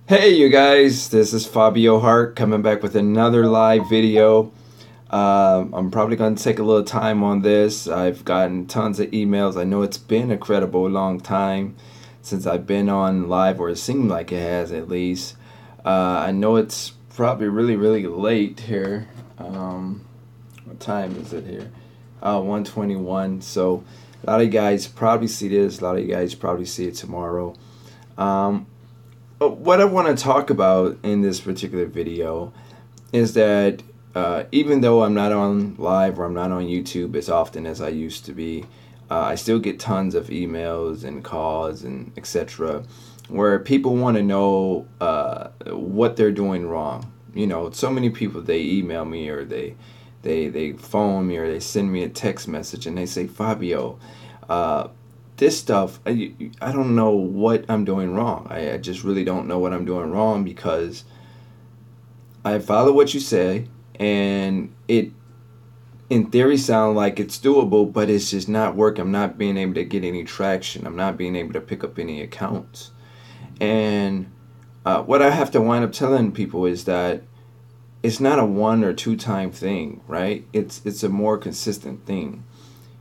Hey you guys, this is Fabio Hart coming back with another live video. I'm probably going to take a little time on this. I've gotten tons of emails. I know it's been an incredible long time since I've been on live, or it seemed like it has at least. I know it's probably really late here. What time is it here? 1:21. So a lot of you guys probably see this. A lot of you guys probably see it tomorrow. What I want to talk about in this particular video is that even though I'm not on live or I'm not on YouTube as often as I used to be, I still get tons of emails and calls and etc. where people want to know what they're doing wrong. You know, so many people, they email me or they phone me or they send me a text message and they say, Fabio, this stuff, I don't know what I'm doing wrong. I just really don't know what I'm doing wrong, because I follow what you say and it in theory sound like it's doable, but it's just not working. I'm not being able to get any traction. I'm not being able to pick up any accounts. And what I have to wind up telling people is that it's not a 1 or 2 time thing, right? It's a more consistent thing.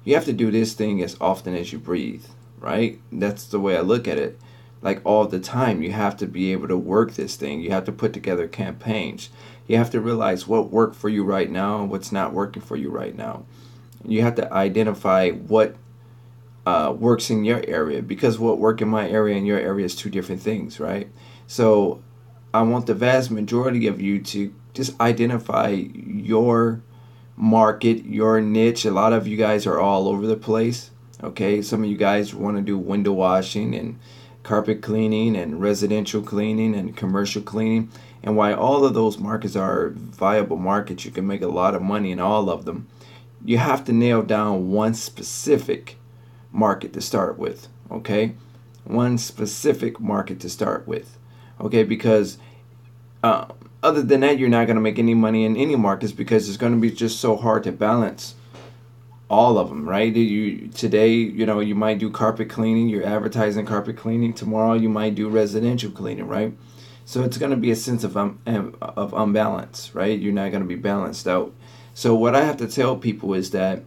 You have to do this thing as often as you breathe, right? That's the way I look at it. Like all the time, you have to be able to work this thing. You have to put together campaigns. You have to realize what worked for you right now and what's not working for you right now. You have to identify what works in your area, because what works in my area and your area is 2 different things, right? So I want the vast majority of you to just identify your market, your niche. A lot of you guys are all over the place. Okay, some of you guys want to do window washing and carpet cleaning and residential cleaning and commercial cleaning. And while all of those markets are viable markets, you can make a lot of money in all of them. You have to nail down one specific market to start with. Okay, one specific market to start with. Okay, because other than that, you're not going to make any money in any markets, because it's going to be just so hard to balance all of them, right? Today, you might do carpet cleaning. You're advertising carpet cleaning. Tomorrow, you might do residential cleaning, right? So it's going to be a sense of unbalance, right? You're not going to be balanced out. So what I have to tell people is that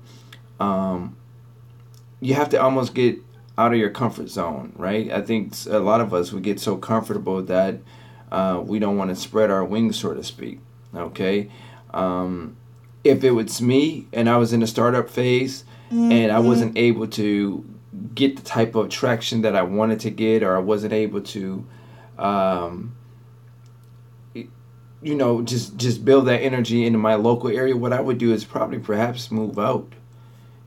you have to almost get out of your comfort zone, right? I think a lot of us, we get so comfortable that we don't want to spread our wings, so to speak. Okay, if it was me and I was in a startup phase and I wasn't able to get the type of traction that I wanted to get, or I wasn't able to, just build that energy into my local area, what I would do is probably perhaps move out.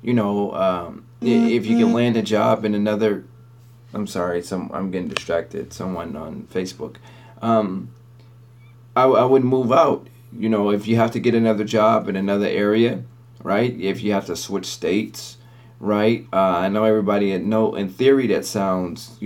If you can land a job in another, I'm sorry, I'm getting distracted. Someone on Facebook. I would move out. If you have to get another job in another area, right? If you have to switch states, right? I know everybody in theory that sounds,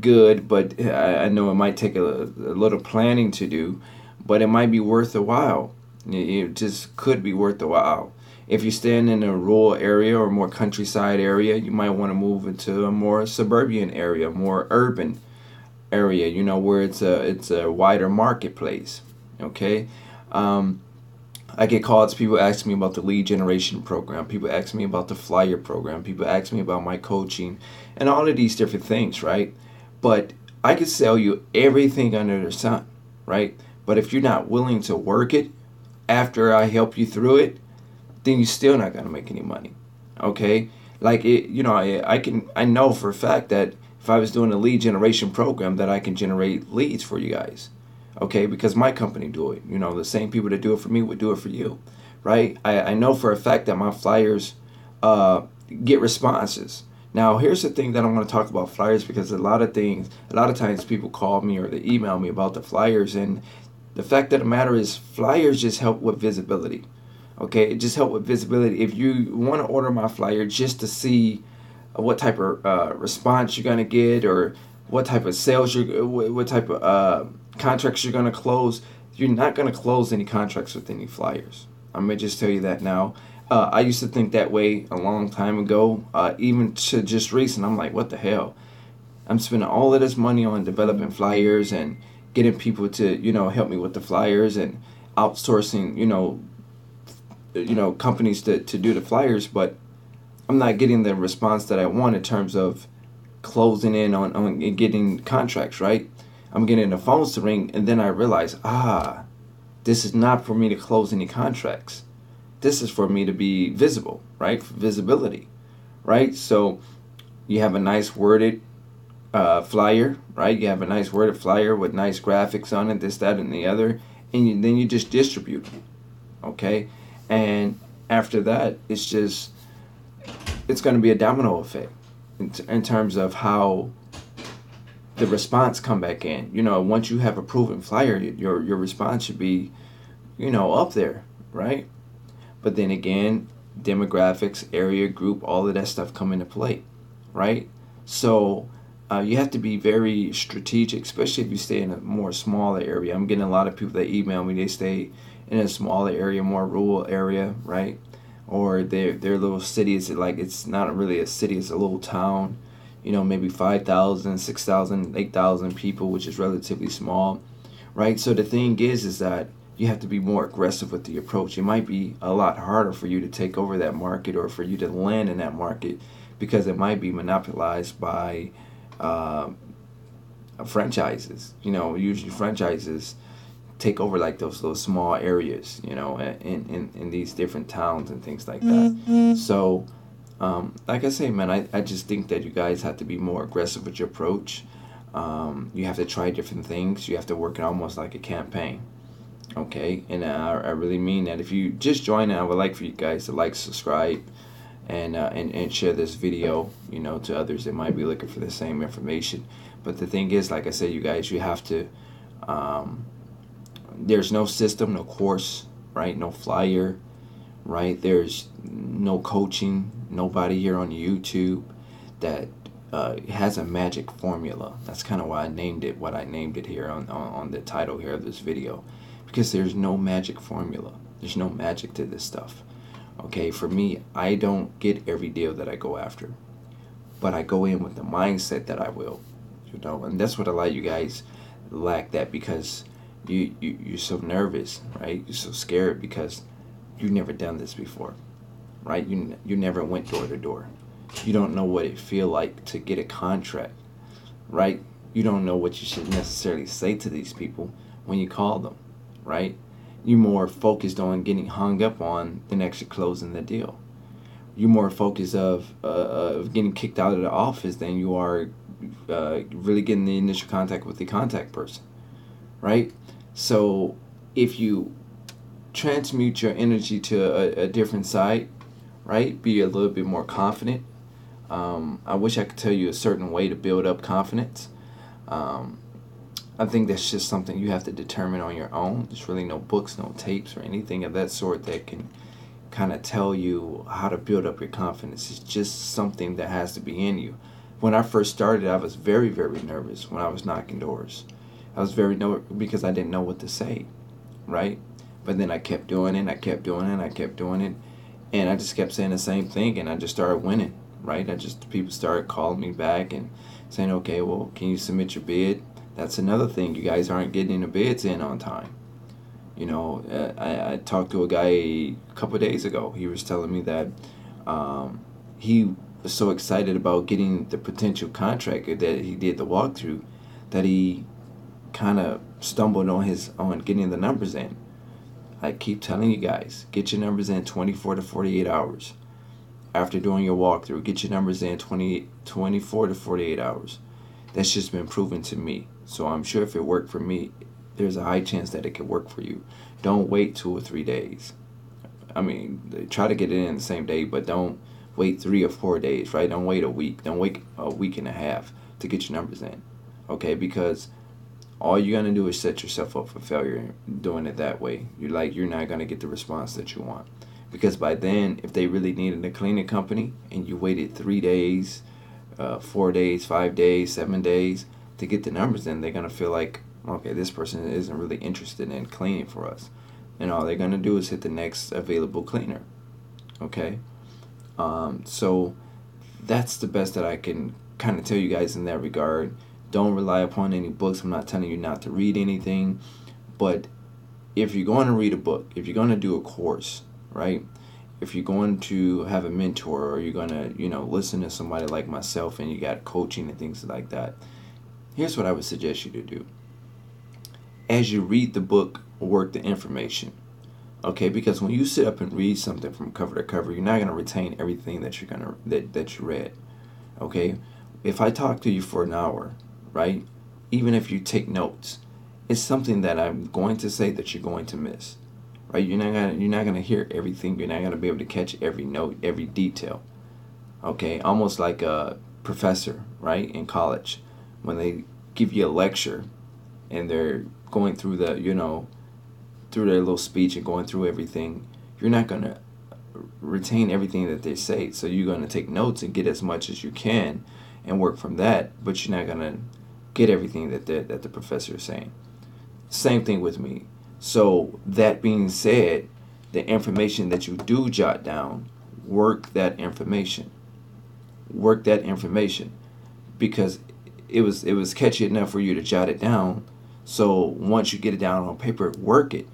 good, but I know it might take a little planning to do, but it might be worth a while. It just could be worth a while. If you're staying in a rural area or more countryside area, you might want to move into a more suburban area, more urban area, where it's a wider marketplace. Okay, I get calls. People ask me about the lead generation program. People ask me about the flyer program. People ask me about my coaching and all of these different things, right? But I could sell you everything under the sun, right? But if you're not willing to work it after I help you through it, then you're still not going to make any money. Okay, like I know for a fact that if I was doing a lead generation program, that I can generate leads for you guys. Okay, because my company do it. The same people that do it for me would do it for you, right? I know for a fact that my flyers get responses. Now, here's the thing that I want to talk about flyers, because a lot of times people call me or they email me about the flyers, and the fact of the matter is, flyers just help with visibility. Okay, it just help with visibility. If you want to order my flyer just to see what type of response you're gonna get, or what type of sales what type of contracts you're gonna close, you're not gonna close any contracts with any flyers. I'm gonna just tell you that now. I used to think that way a long time ago, even to just recent. I'm like, what the hell? I'm spending all of this money on developing flyers and getting people to, help me with the flyers, and outsourcing, companies to do the flyers, but I'm not getting the response that I want in terms of closing in on getting contracts, right? I'm getting the phones to ring, and then I realize, this is not for me to close any contracts. This is for me to be visible, right? For visibility, right? So you have a nice worded flyer, right? You have a nice worded flyer with nice graphics on it, this, that, and the other, and then you just distribute, okay? And after that, it's going to be a domino effect in terms of how the response come back in. Once you have a proven flyer, your response should be, up there, right? But then again, demographics, area, group, all of that stuff come into play, right? So you have to be very strategic, especially if you stay in a more smaller area. I'm getting a lot of people that email me, they stay in a smaller area, more rural area, right? Or their little city is like, it's not really a city, it's a little town, maybe 5,000, 6,000, 8,000 people, which is relatively small, right? So the thing is that you have to be more aggressive with the approach. It might be a lot harder for you to take over that market, or for you to land in that market, because it might be monopolized by franchises. Usually franchises take over like those little small areas, in these different towns and things like that. So, like I say, man, I just think that you guys have to be more aggressive with your approach. You have to try different things. You have to work it almost like a campaign. Okay, and I really mean that. If you just join, I would like for you guys to like, subscribe, and share this video, to others that might be looking for the same information. But the thing is, like I said, you guys, you have to. There's no system, no course, right? No flyer, right? There's no coaching. Nobody here on YouTube that has a magic formula. That's kind of why I named it what I named it here on the title here of this video. Because there's no magic formula. There's no magic to this stuff. Okay, for me, I don't get every deal that I go after. But I go in with the mindset that I will. And that's what a lot of you guys lack, that, because you're so nervous, right? You're so scared because you've never done this before, right? You never went door to door. You don't know what it feel like to get a contract, right? You don't know what you should necessarily say to these people when you call them, right? You're more focused on getting hung up on than actually closing the deal. You're more focused of getting kicked out of the office than you are really getting the initial contact with the contact person, right? So if you transmute your energy to a different side, right? Be a little bit more confident. I wish I could tell you a certain way to build up confidence. I think that's just something you have to determine on your own. There's really no books, no tapes, or anything of that sort that can kind of tell you how to build up your confidence. It's just something that has to be in you. When I first started, I was very, very nervous when I was knocking doors. I was very nervous because I didn't know what to say, right? But then I kept doing it, I kept doing it, I kept doing it, and I just kept saying the same thing, and I just started winning, right? People started calling me back and saying, okay, well, can you submit your bid? That's another thing. You guys aren't getting the bids in on time. I talked to a guy a couple of days ago. He was telling me that he was so excited about getting the potential contractor that he did the walkthrough that he kind of stumbled on getting the numbers in. I keep telling you guys, get your numbers in 24 to 48 hours. After doing your walkthrough, get your numbers in 24 to 48 hours. That's just been proven to me. So I'm sure if it worked for me, there's a high chance that it could work for you. Don't wait 2 or 3 days. I mean, try to get it in the same day, but don't wait 3 or 4 days, right? Don't wait a week. Don't wait a week and a half to get your numbers in, okay? Because all you're going to do is set yourself up for failure doing it that way. You're not going to get the response that you want. Because by then, if they really needed a cleaning company and you waited 3 days, 4 days, 5 days, 7 days to get the numbers in, they're going to feel like, okay, this person isn't really interested in cleaning for us. And all they're going to do is hit the next available cleaner. Okay? So that's the best that I can kind of tell you guys in that regard. Don't rely upon any books. I'm not telling you not to read anything, but if you're going to read a book, if you're going to do a course, right? If you're going to have a mentor, or you're going to, listen to somebody like myself, and you got coaching and things like that, here's what I would suggest you to do. As you read the book, work the information. Okay, because when you sit up and read something from cover to cover, you're not going to retain everything that that you read. Okay, if I talk to you for an hour, right? Even if you take notes, it's something that I'm going to say that you're going to miss, right? You're not gonna hear everything. You're not gonna be able to catch every note, every detail. Okay, almost like a professor, right, in college, when they give you a lecture, and they're going through through their little speech and going through everything. You're not gonna retain everything that they say, so you're gonna take notes and get as much as you can, and work from that. But you're not gonna get everything that the professor is saying. Same thing with me. So that being said, the information that you do jot down, work that information. Work that information, because it was catchy enough for you to jot it down. So once you get it down on paper, work it.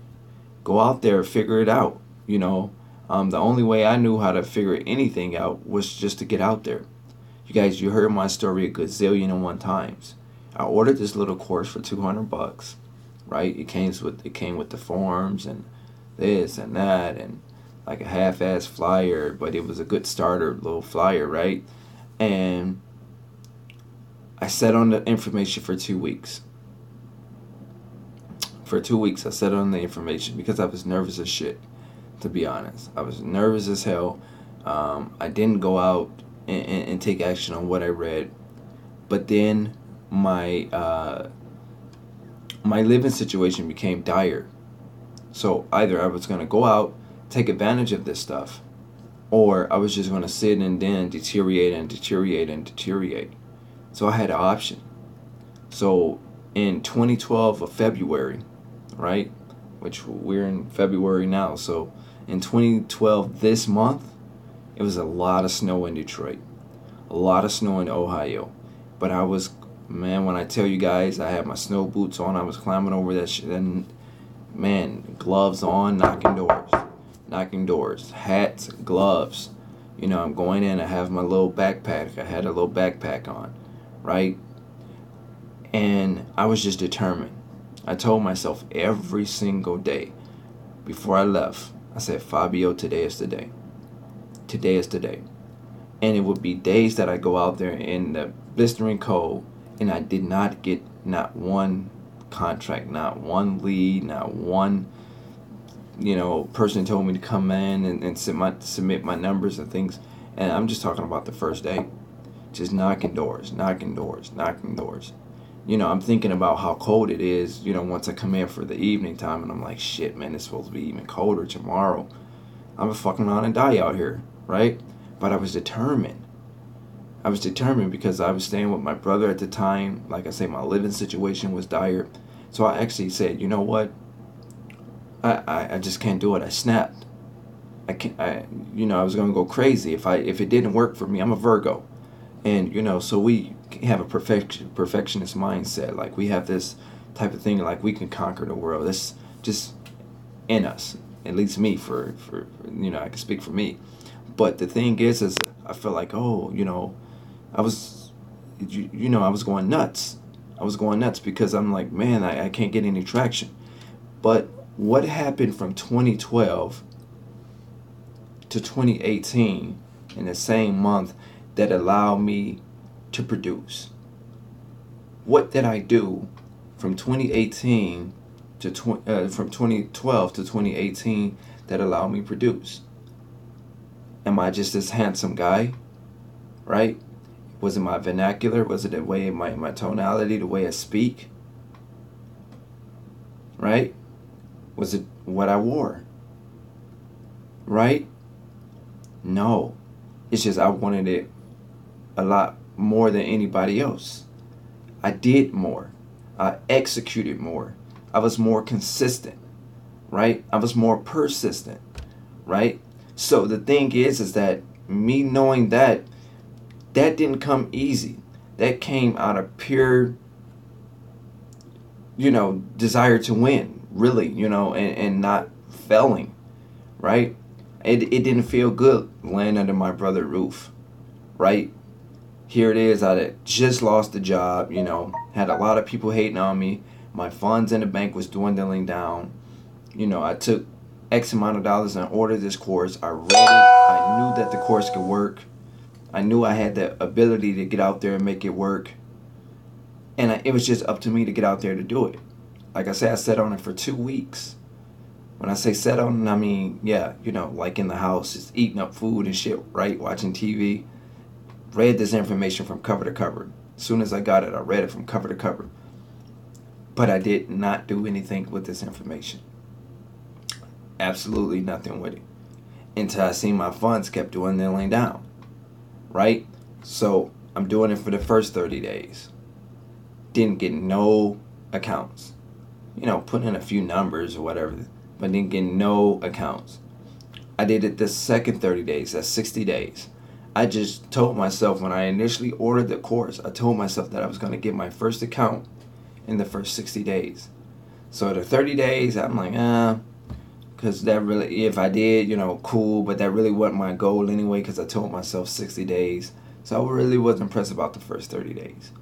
Go out there, figure it out. The only way I knew how to figure anything out was just to get out there. You guys, you heard my story a gazillion and one times. I ordered this little course for $200, right? It came with the forms and this and that, and like a half-ass flyer, but it was a good starter little flyer, right? And I sat on the information for 2 weeks. For 2 weeks, I sat on the information because I was nervous as shit, to be honest. I was nervous as hell. I didn't go out and take action on what I read. But then my living situation became dire. So either I was going to go out, take advantage of this stuff, or I was just going to sit and then deteriorate and deteriorate and deteriorate. So I had an option. So in 2012 of February, right, which we're in February now, so in 2012 this month, it was a lot of snow in Detroit, a lot of snow in Ohio. But I was, man, when I tell you guys, I had my snow boots on, I was climbing over that shit, and man, gloves on, knocking doors, hats, gloves. I'm going in, I have my little backpack, I had a little backpack on, right? And I was just determined. I told myself every single day before I left, I said, Fabio, today is the day. Today is the day. And it would be days that I go out there in the blistering cold, and I did not get not one contract, not one lead, not one person told me to come in and submit my numbers and things. And I'm just talking about the first day, just knocking doors. I'm thinking about how cold it is, once I come in for the evening time, and I'm like, shit, man, it's supposed to be even colder tomorrow. I'm fucking on and die out here, right? But I was determined. Because I was staying with my brother at the time. Like I say, my living situation was dire. So I actually said, you know what? I just can't do it. I snapped. I was gonna go crazy if it didn't work for me. I'm a Virgo, and so we have a perfectionist mindset. Like, we have this type of thing, like we can conquer the world. That's just in us. At least me, for I can speak for me. But the thing is I felt like, I was going nuts. I was going nuts because I'm like, man, I can't get any traction. But what happened from 2012 to 2018 in the same month that allowed me to produce? What did I do from 2018 to from 2012 to 2018 that allowed me to produce? Am I just this handsome guy, right? Was it my vernacular? Was it the way my tonality, the way I speak? Right? Was it what I wore? Right? No. It's just I wanted it a lot more than anybody else. I did more. I executed more. I was more consistent. Right? I was more persistent. Right? So the thing is that me knowing that didn't come easy. that came out of pure, desire to win, really, and not failing, right? It didn't feel good laying under my brother's roof, right? Here it is, I had just lost the job, had a lot of people hating on me. My funds in the bank was dwindling down. I took X amount of dollars and ordered this course. I read it. I knew that the course could work. I knew I had the ability to get out there and make it work. And it was just up to me to get out there to do it. Like I said, I sat on it for 2 weeks. When I say sat on it, I mean, yeah, like in the house, just eating up food and shit, right? Watching TV. Read this information from cover to cover. As soon as I got it, I read it from cover to cover. But I did not do anything with this information. Absolutely nothing with it. Until I seen my funds kept dwindling down. Right? So I'm doing it for the first 30 days. Didn't get no accounts. Put in a few numbers or whatever, but didn't get no accounts. I did it the second 30 days, that's 60 days. I just told myself when I initially ordered the course, I told myself that I was going to get my first account in the first 60 days. So the 30 days, I'm like, because that really, if I did, cool, but that really wasn't my goal anyway, because I told myself 60 days. So I really wasn't impressed about the first 30 days.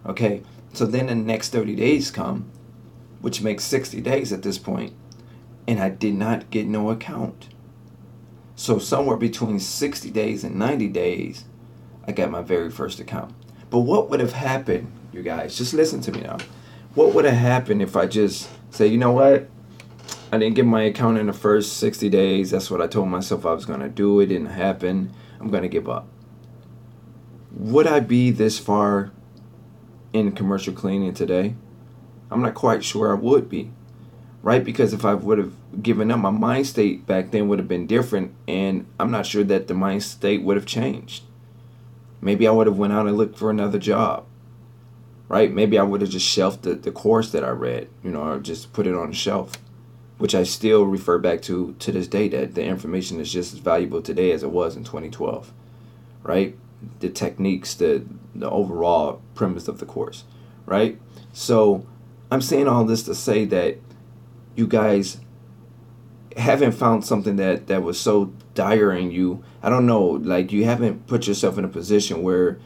Okay, so then the next 30 days come, which makes 60 days at this point, and I did not get no account. So somewhere between 60 days and 90 days, I got my very first account. But what would have happened, you guys, just listen to me now. What would have happened if I just say, you know what? I didn't get my account in the first 60 days. That's what I told myself I was going to do. It didn't happen. I'm going to give up. Would I be this far in commercial cleaning today? I'm not quite sure I would be. Right? Because if I would have given up, my mind state back then would have been different. And I'm not sure that the mind state would have changed. Maybe I would have went out and looked for another job. Right? Maybe I would have just shelved the course that I read. Or just put it on the shelf. Which I still refer back to this day, that the information is just as valuable today as it was in 2012, right? The techniques, the overall premise of the course, right? So I'm saying all this to say that you guys haven't found something that was so dire in you. I don't know, like you haven't put yourself in a position where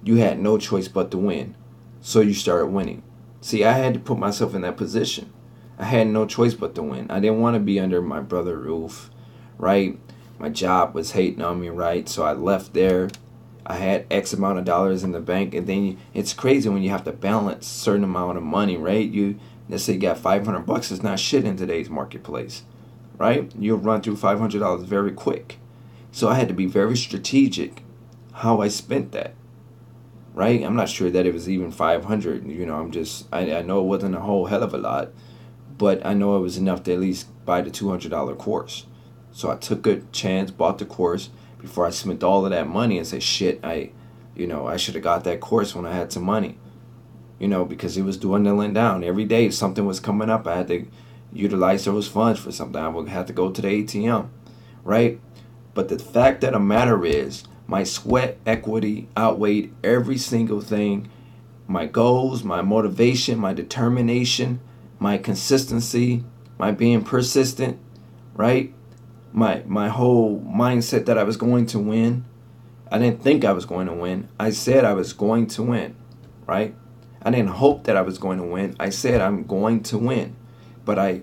you had no choice but to win. So you started winning. See, I had to put myself in that position. I had no choice but to win. I didn't want to be under my brother's roof, right? My job was hating on me, right? So I left there. I had X amount of dollars in the bank, and then it's crazy when you have to balance a certain amount of money, right? Let's say you got $500. It's not shit in today's marketplace, right? You'll run through $500 very quick. So I had to be very strategic how I spent that, right? I'm not sure that it was even 500. I know it wasn't a whole hell of a lot. But I know it was enough to at least buy the $200 course. So I took a chance, bought the course before I spent all of that money and said, shit, I should have got that course when I had some money. Because it was dwindling down. Every day if something was coming up, I had to utilize those funds for something. I would have to go to the ATM, right? But the fact of the matter is, my sweat equity outweighed every single thing. My goals, my motivation, my determination, my consistency, my being persistent, right? My whole mindset that I was going to win. I didn't think I was going to win. I said I was going to win, right? I didn't hope that I was going to win. I said I'm going to win. But I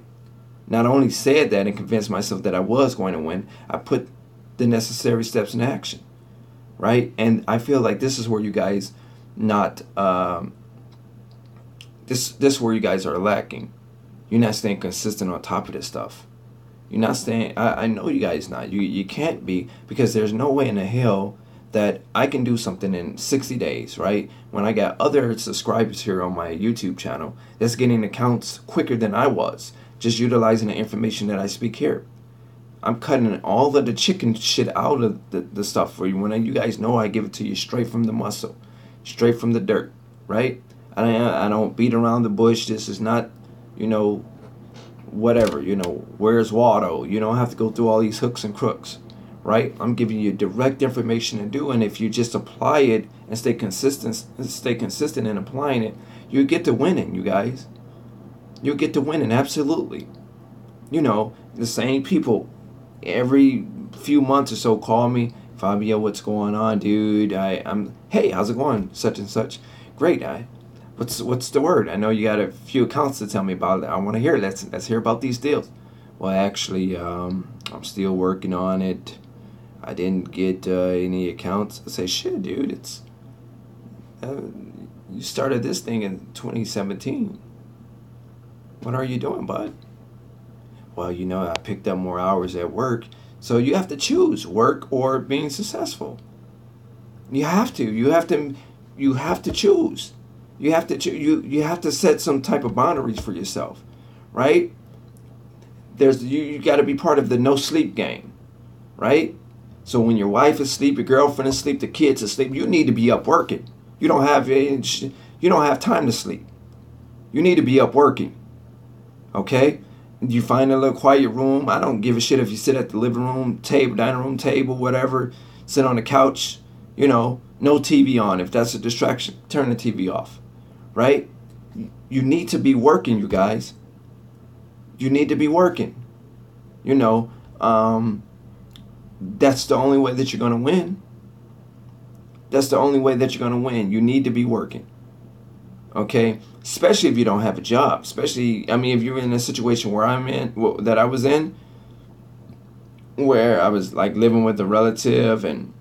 not only said that and convinced myself that I was going to win, I put the necessary steps in action, right? And I feel like this is where you guys This is where you guys are lacking. You're not staying consistent on top of this stuff. You're not staying. I know you guys not. You can't be, because there's no way in the hell that I can do something in 60 days, right? When I got other subscribers here on my YouTube channel that's getting accounts quicker than I was, just utilizing the information that I speak here. I'm cutting all of the chicken shit out of the stuff for you. When you guys know I give it to you straight from the muscle, straight from the dirt, right? I don't beat around the bush. This is not, whatever, where's Waldo? You don't have to go through all these hooks and crooks, right? I'm giving you direct information to do, and if you just apply it and stay consistent in applying it, you get to winning, you guys. You'll get to winning, absolutely. You know, the same people every few months or so call me, Fabio, what's going on, dude? I'm hey, how's it going? Such and such. Great. What's the word? I know you got a few accounts to tell me about. I want to hear. Let's hear about these deals. Well, actually, I'm still working on it. I didn't get any accounts. I say, shit, dude, it's you started this thing in 2017. What are you doing, bud? Well, you know, I picked up more hours at work. So you have to choose work or being successful. You have to choose. You have to set some type of boundaries for yourself, right? You got to be part of the no sleep game, right? So when your wife is asleep, your girlfriend is asleep, the kids are asleep, you need to be up working. You don't have time to sleep. You need to be up working. Okay? You find a little quiet room. I don't give a shit if you sit at the living room table, dining room table, whatever. Sit on the couch. You know, no TV on. If that's a distraction, turn the TV off. Right? You need to be working, you guys. You need to be working. You know, that's the only way that you're going to win. That's the only way that you're going to win. You need to be working. Okay? Especially if you don't have a job. Especially, I mean, if you're in a situation where that I was in, where I was like living with a relative and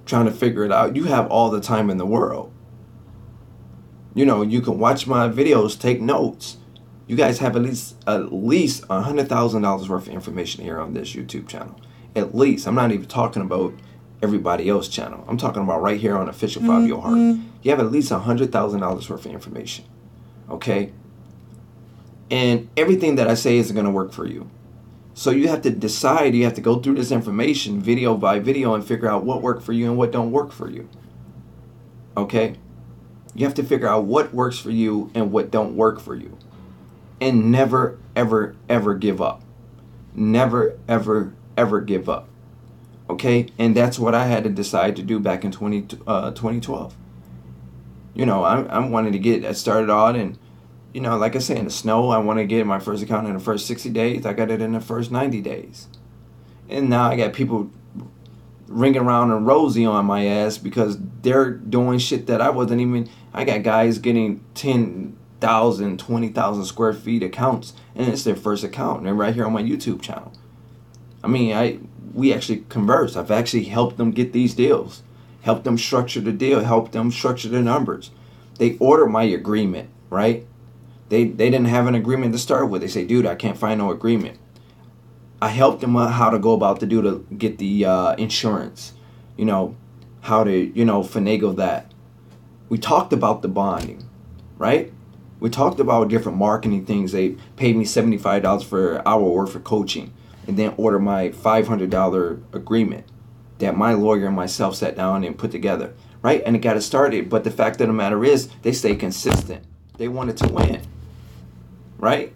trying to figure it out, you have all the time in the world. You know, you can watch my videos, take notes. You guys have at least $100,000 worth of information here on this YouTube channel. At least. I'm not even talking about everybody else's channel. I'm talking about right here on Official Fabio Hart. You have at least $100,000 worth of information. Okay? And everything that I say isn't going to work for you. So you have to decide, you have to go through this information video by video and figure out what worked for you and what don't work for you. Okay? You have to figure out what works for you and what don't work for you. And never, ever, ever give up. Never, ever, ever give up. Okay? And that's what I had to decide to do back in 2012. You know, I wanted to get started on, and, you know, like I say, in the snow, I want to get my first account in the first 60 days. I got it in the first 90 days. And now I got people ringing around and rosy on my ass because they're doing shit that I wasn't even. I got guys getting 10,000, 20,000 square feet accounts, and it's their first account, and they're right here on my YouTube channel. I mean, we actually conversed. I've actually helped them get these deals, helped them structure the deal, helped them structure the numbers. They ordered my agreement, right? They didn't have an agreement to start with. They say, dude, I can't find no agreement. I helped them how to go about to get the insurance, you know, how to, you know, finagle that. We talked about the bonding, right? We talked about different marketing things. They paid me $75 for an hour worth of coaching, and then ordered my $500 agreement that my lawyer and myself sat down and put together, right? And it got it started. But the fact of the matter is, they stayed consistent. They wanted to win, right?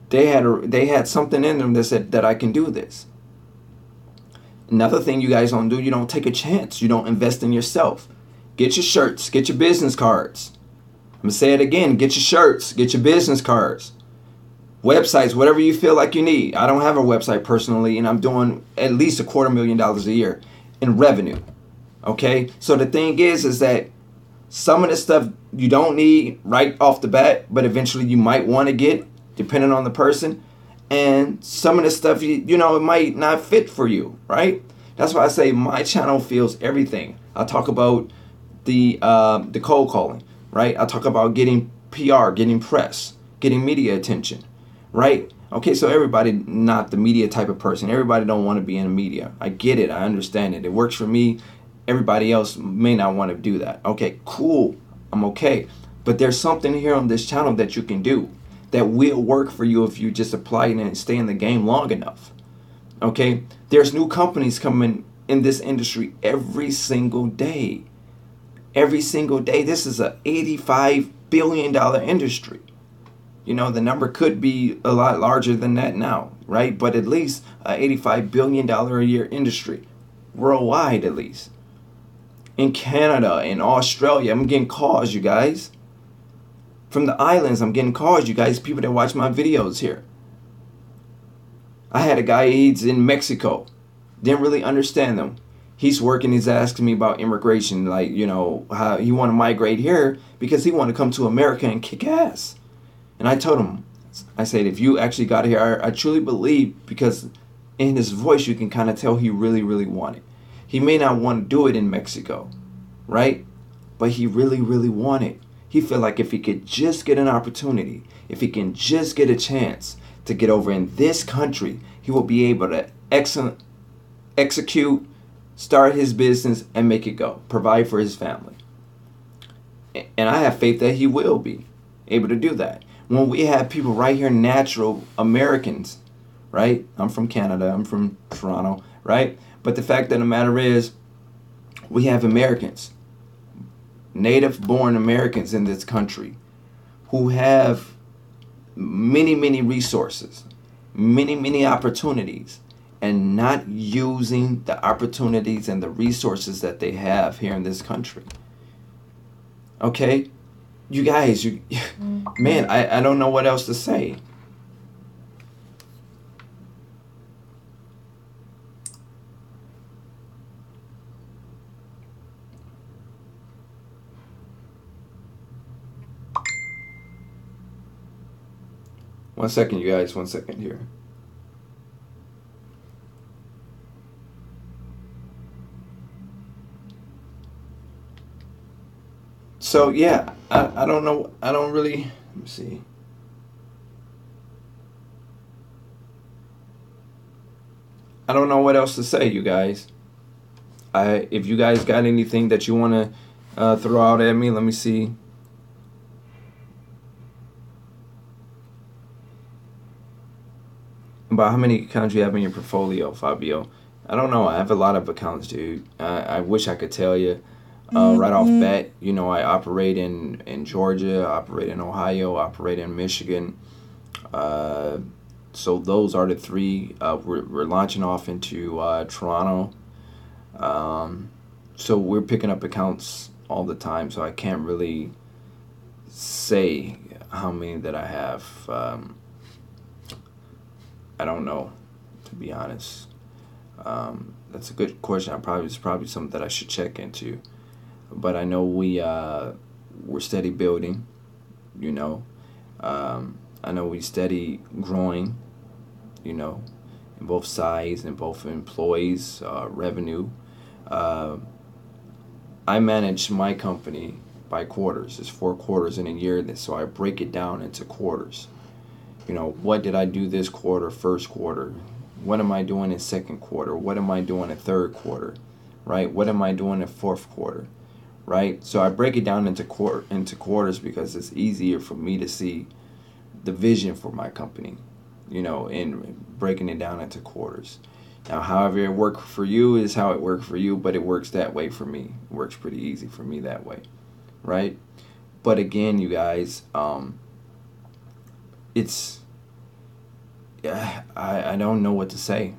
They had something in them that said that I can do this. Another thing you guys don't do, you don't take a chance. You don't invest in yourself. Get your shirts. Get your business cards. I'm going to say it again. Get your shirts. Get your business cards. Websites, whatever you feel like you need. I don't have a website personally, and I'm doing at least $250,000 a year in revenue. Okay? So the thing is that some of the stuff you don't need right off the bat, but eventually you might want to get, depending on the person. And some of the stuff, you know, it might not fit for you, right? That's why I say my channel feels everything. I talk about the cold calling, right? I talk about getting PR, getting press, getting media attention, right? Okay, so everybody not the media type of person. Everybody don't want to be in the media. I get it. I understand it. It works for me. Everybody else may not want to do that. Okay, cool. I'm okay. But there's something here on this channel that you can do that will work for you if you just apply it and stay in the game long enough. Okay? There's new companies coming in this industry every single day. Every single day. This is a $85 billion industry. You know, the number could be a lot larger than that now, right? But at least a $85 billion a year industry, worldwide at least. In Canada, in Australia, I'm getting calls, you guys. From the islands, I'm getting calls, you guys, people that watch my videos here. I had a guy, he's in Mexico. Didn't really understand them. He's working, he's asking me about immigration, like, you know, how he want to migrate here because he want to come to America and kick ass. And I told him, I said, if you actually got here, I truly believe, because in his voice you can kind of tell he really, really wanted. He may not want to do it in Mexico, right? But he really, really wanted. He felt like if he could just get an opportunity, if he can just get a chance to get over in this country, he will be able to execute, start his business, and make it go. Provide for his family. And I have faith that he will be able to do that. When we have people right here, natural Americans, right? I'm from Canada, I'm from Toronto, right? But the fact of the matter is, we have Americans, native-born Americans in this country who have many, many resources, many, many opportunities, and not using the opportunities and the resources that they have here in this country. Okay? You guys, man, I don't know what else to say. One second, you guys, 1 second here. So yeah, I don't know. I don't really. Let me see. I don't know what else to say, you guys. If you guys got anything that you want to throw out at me, let me see. About how many accounts you have in your portfolio, Fabio? I don't know. I have a lot of accounts, dude. I wish I could tell you. Right off bat, you know, I operate in Georgia, operate in Ohio, operate in Michigan. So those are the three. We're launching off into Toronto. So we're picking up accounts all the time. So I can't really say how many that I have. I don't know, to be honest. That's a good question. It's probably something that I should check into. But I know we're steady building, you know. I know we steady growing, you know, in both size and both employees, revenue. I manage my company by quarters. It's 4 quarters in a year, so I break it down into quarters. You know, what did I do this quarter, first quarter? What am I doing in second quarter? What am I doing in third quarter? Right? What am I doing in fourth quarter? Right? So I break it down into quarters because it's easier for me to see the vision for my company, you know, and breaking it down into quarters. Now, however it works for you is how it works for you, but it works that way for me. It works pretty easy for me that way, right? But again, you guys, it's, I don't know what to say.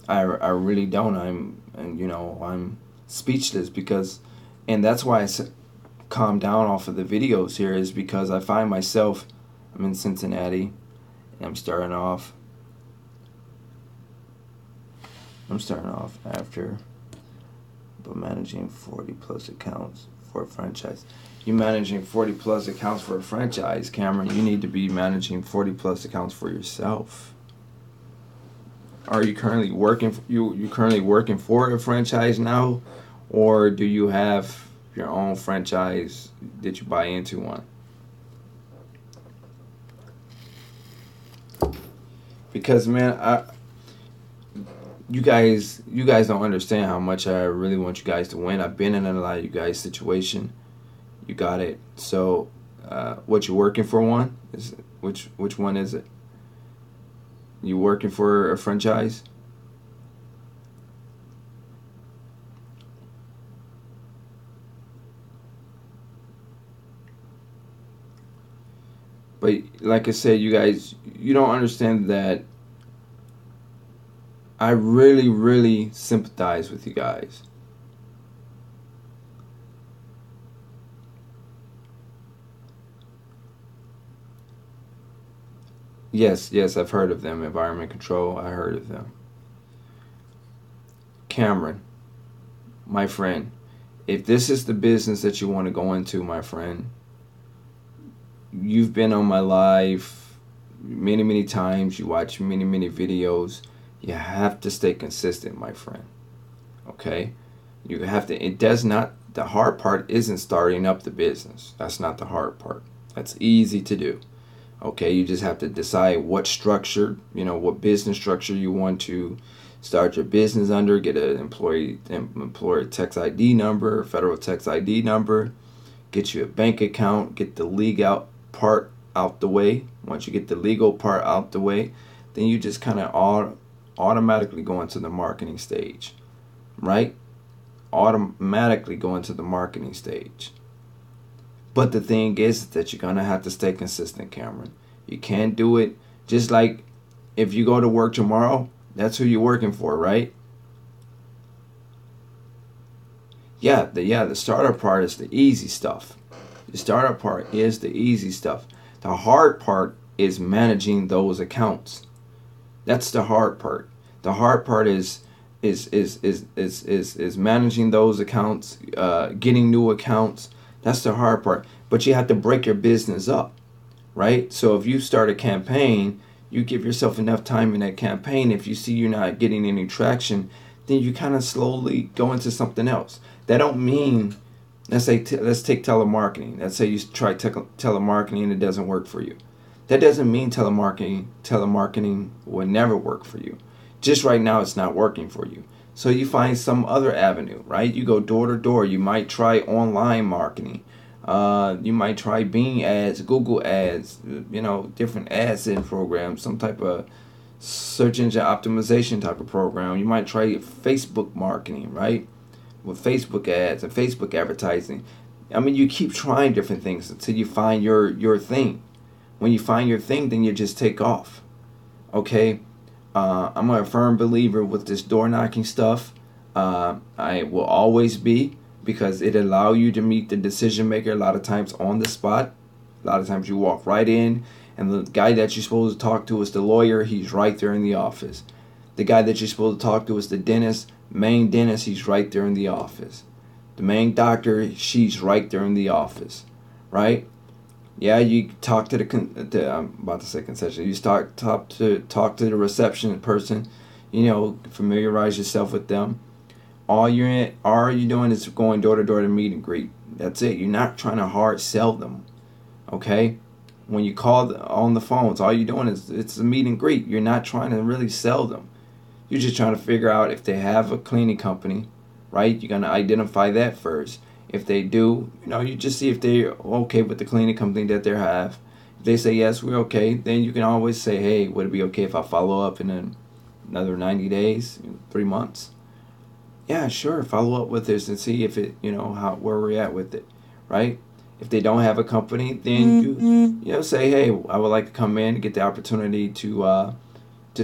I really don't. I'm speechless because, and that's why I calm down off of the videos here, is because I find myself, I'm in Cincinnati, and I'm starting off after, but managing 40 plus accounts for a franchise. You're managing 40 plus accounts for a franchise, Cameron. You need to be managing 40 plus accounts for yourself. Are you currently working? You currently working for a franchise now, or do you have your own franchise? Did you buy into one? Because man, you guys don't understand how much I really want you guys to win. I've been in a lot of you guys' situation. You got it. So, what you working for one? Which one is it? You working for a franchise? But like I said, you guys, you don't understand that I really, really sympathize with you guys. Yes, yes, I've heard of them. Environment Control, I heard of them. Cameron, my friend, if this is the business that you want to go into, my friend, you've been on my live many, many times. You watch many, many videos. You have to stay consistent, my friend. Okay? You have to, it does not, the hard part isn't starting up the business. That's not the hard part. That's easy to do. Okay? You just have to decide what structure, what business structure you want to start your business under, get an employer tax ID number, federal tax ID number, get you a bank account, get the legal part out the way. Once you get the legal part out the way, then you just kind of automatically go into the marketing stage, right? Automatically go into the marketing stage. But the thing is that you're going to have to stay consistent, Cameron. You can't do it just like if you go to work tomorrow, that's who you're working for, right? Yeah, the startup part is the easy stuff. The startup part is the easy stuff. The hard part is managing those accounts. That's the hard part. The hard part is managing those accounts, getting new accounts. That's the hard part. But you have to break your business up, right? So if you start a campaign, you give yourself enough time in that campaign. If you see you're not getting any traction, then you kind of slowly go into something else. That don't mean, let's take telemarketing. Let's say you try telemarketing and it doesn't work for you. That doesn't mean telemarketing will never work for you. Just right now it's not working for you. So you find some other avenue, right? You go door to door. You might try online marketing. You might try Bing ads, Google ads, different ads in programs, some type of search engine optimization type of program. You might try Facebook marketing, right? With Facebook ads and Facebook advertising. I mean, you keep trying different things until you find your thing. When you find your thing, then you just take off. Okay? I'm a firm believer with this door knocking stuff. I will always be, because it allow you to meet the decision maker a lot of times on the spot. A lot of times you walk right in, and the guy that you're supposed to talk to is the lawyer. He's right there in the office. The guy that you're supposed to talk to is the dentist, main dentist. He's right there in the office. The main doctor, she's right there in the office, right? Yeah, you talk to I'm about to say concession. You talk to the reception person. Familiarize yourself with them. All you're doing is going door to door to meet and greet. That's it. You're not trying to hard sell them. Okay? When you call on the phones, all you're doing is it's a meet and greet. You're not trying to really sell them. You're just trying to figure out if they have a cleaning company, right? You're gonna identify that first. If they do, you just see if they're okay with the cleaning company that they have. If they say yes, we're okay, then you can always say, hey, would it be okay if I follow up in another 90 days, 3 months? Yeah, sure. Follow up with this and see if it, where we're at with it, right? If they don't have a company, then you say, hey, I would like to come in and get the opportunity to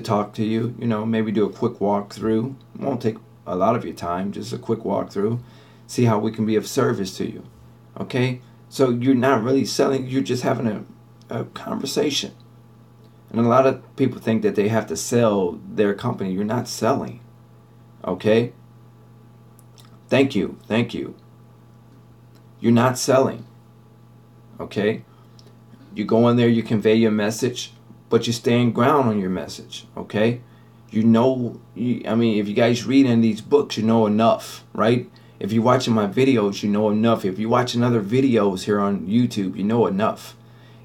talk to you. Maybe do a quick walkthrough. It won't take a lot of your time, just a quick walkthrough. See how we can be of service to you. Okay? So you're not really selling. You're just having a conversation. And a lot of people think that they have to sell their company. You're not selling. Okay? Thank you. You're not selling. Okay? You go in there, you convey your message, but you stand ground on your message. Okay? If you guys read in these books, you know enough, right? If you're watching my videos, you know enough. If you're watching other videos here on YouTube, you know enough.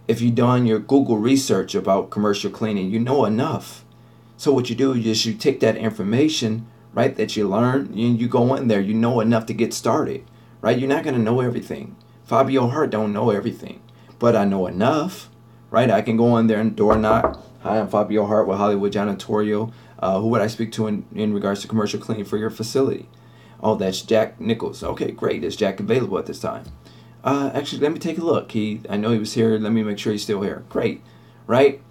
If you've done your Google research about commercial cleaning, you know enough. So what you do is you take that information, right, that you learn, and you go in there. You know enough to get started, right? You're not going to know everything. Fabio Hart don't know everything, but I know enough, right? I can go in there and door knock. Hi, I'm Fabio Hart with Hollywood Janitorial. Who would I speak to in regards to commercial cleaning for your facility? Oh, that's Jack Nichols. Okay, great. Is Jack available at this time? Actually, let me take a look. I know he was here. Let me make sure he's still here. Great, right?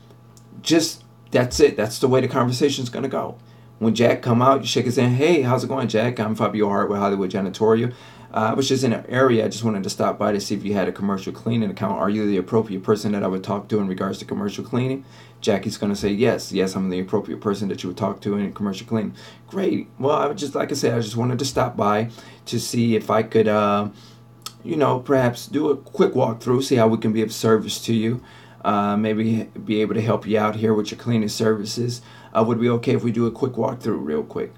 Just that's it. That's the way the conversation's gonna go. When Jack come out, you shake his hand. Hey, how's it going, Jack? I'm Fabio with Hollywood Janitorial. I was just in an area. I just wanted to stop by to see if you had a commercial cleaning account. Are you the appropriate person that I would talk to in regards to commercial cleaning? Jackie's going to say, yes, I'm the appropriate person that you would talk to in commercial cleaning. Great. Well, I would just, like I said, I just wanted to stop by to see if I could, perhaps do a quick walkthrough, see how we can be of service to you. Maybe be able to help you out here with your cleaning services. Would it be okay if we do a quick walkthrough real quick,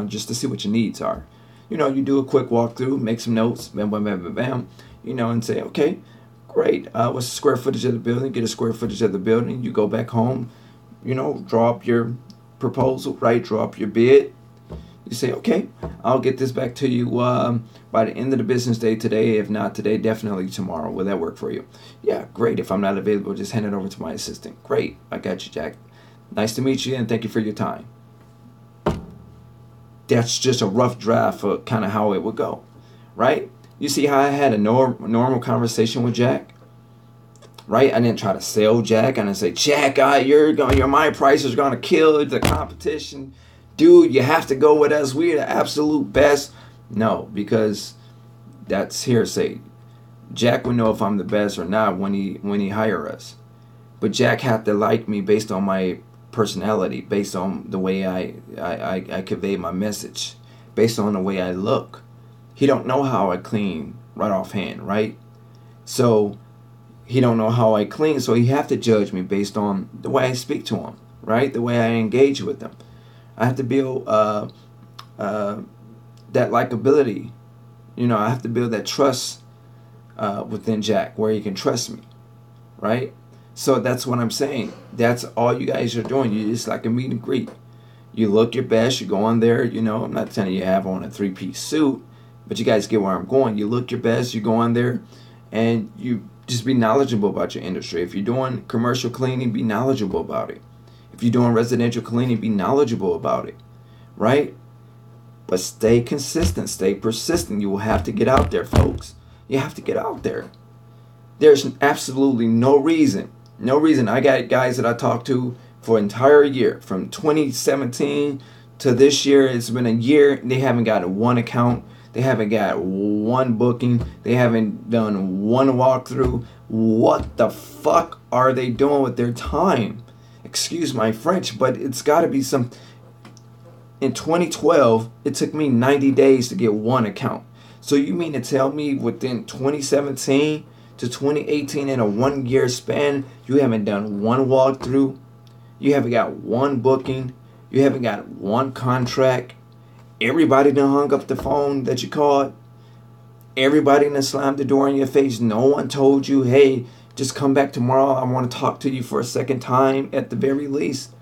just to see what your needs are? You do a quick walkthrough, make some notes, bam, bam, bam, bam, bam, and say, okay, great. What's the square footage of the building? Get a square footage of the building. You go back home, draw up your proposal, right? Draw up your bid. You say, okay, I'll get this back to you by the end of the business day today. If not today, definitely tomorrow. Will that work for you? Yeah, great. If I'm not available, just hand it over to my assistant. Great. I got you, Jack. Nice to meet you, and thank you for your time. That's just a rough draft of kind of how it would go, right? You see how I had a normal conversation with Jack, right? I didn't try to sell Jack. I didn't say, Jack, your my price is gonna kill the competition, dude. You have to go with us. We're the absolute best. No, because that's hearsay. Jack would know if I'm the best or not when he hire us, but Jack had to like me based on my personality, based on the way I convey my message, based on the way I look. He don't know how I clean right offhand, right? So he don't know how I clean, so he have to judge me based on the way I speak to him, right? The way I engage with him. I have to build that likability. I have to build that trust within Jack, where he can trust me, right? So that's what I'm saying. That's all you guys are doing. It's like a meet and greet. You look your best. You go on there. I'm not telling you have on a 3-piece suit, but you guys get where I'm going. You look your best. You go on there, and you just be knowledgeable about your industry. If you're doing commercial cleaning, be knowledgeable about it. If you're doing residential cleaning, be knowledgeable about it, right? But stay consistent. Stay persistent. You will have to get out there, folks. You have to get out there. There's absolutely no reason. I got guys that I talked to for an entire year, from 2017 to this year. It's been a year. They haven't got one account. They haven't got one booking. They haven't done one walkthrough. What the fuck are they doing with their time? Excuse my French, but it's got to be some. In 2012, it took me 90 days to get one account. So you mean to tell me within 2017 to 2018, in a 1 year span, you haven't done one walkthrough, you haven't got one booking, you haven't got one contract, everybody done hung up the phone that you called, everybody done slammed the door in your face, no one told you, hey, just come back tomorrow, I want to talk to you for a second time at the very least.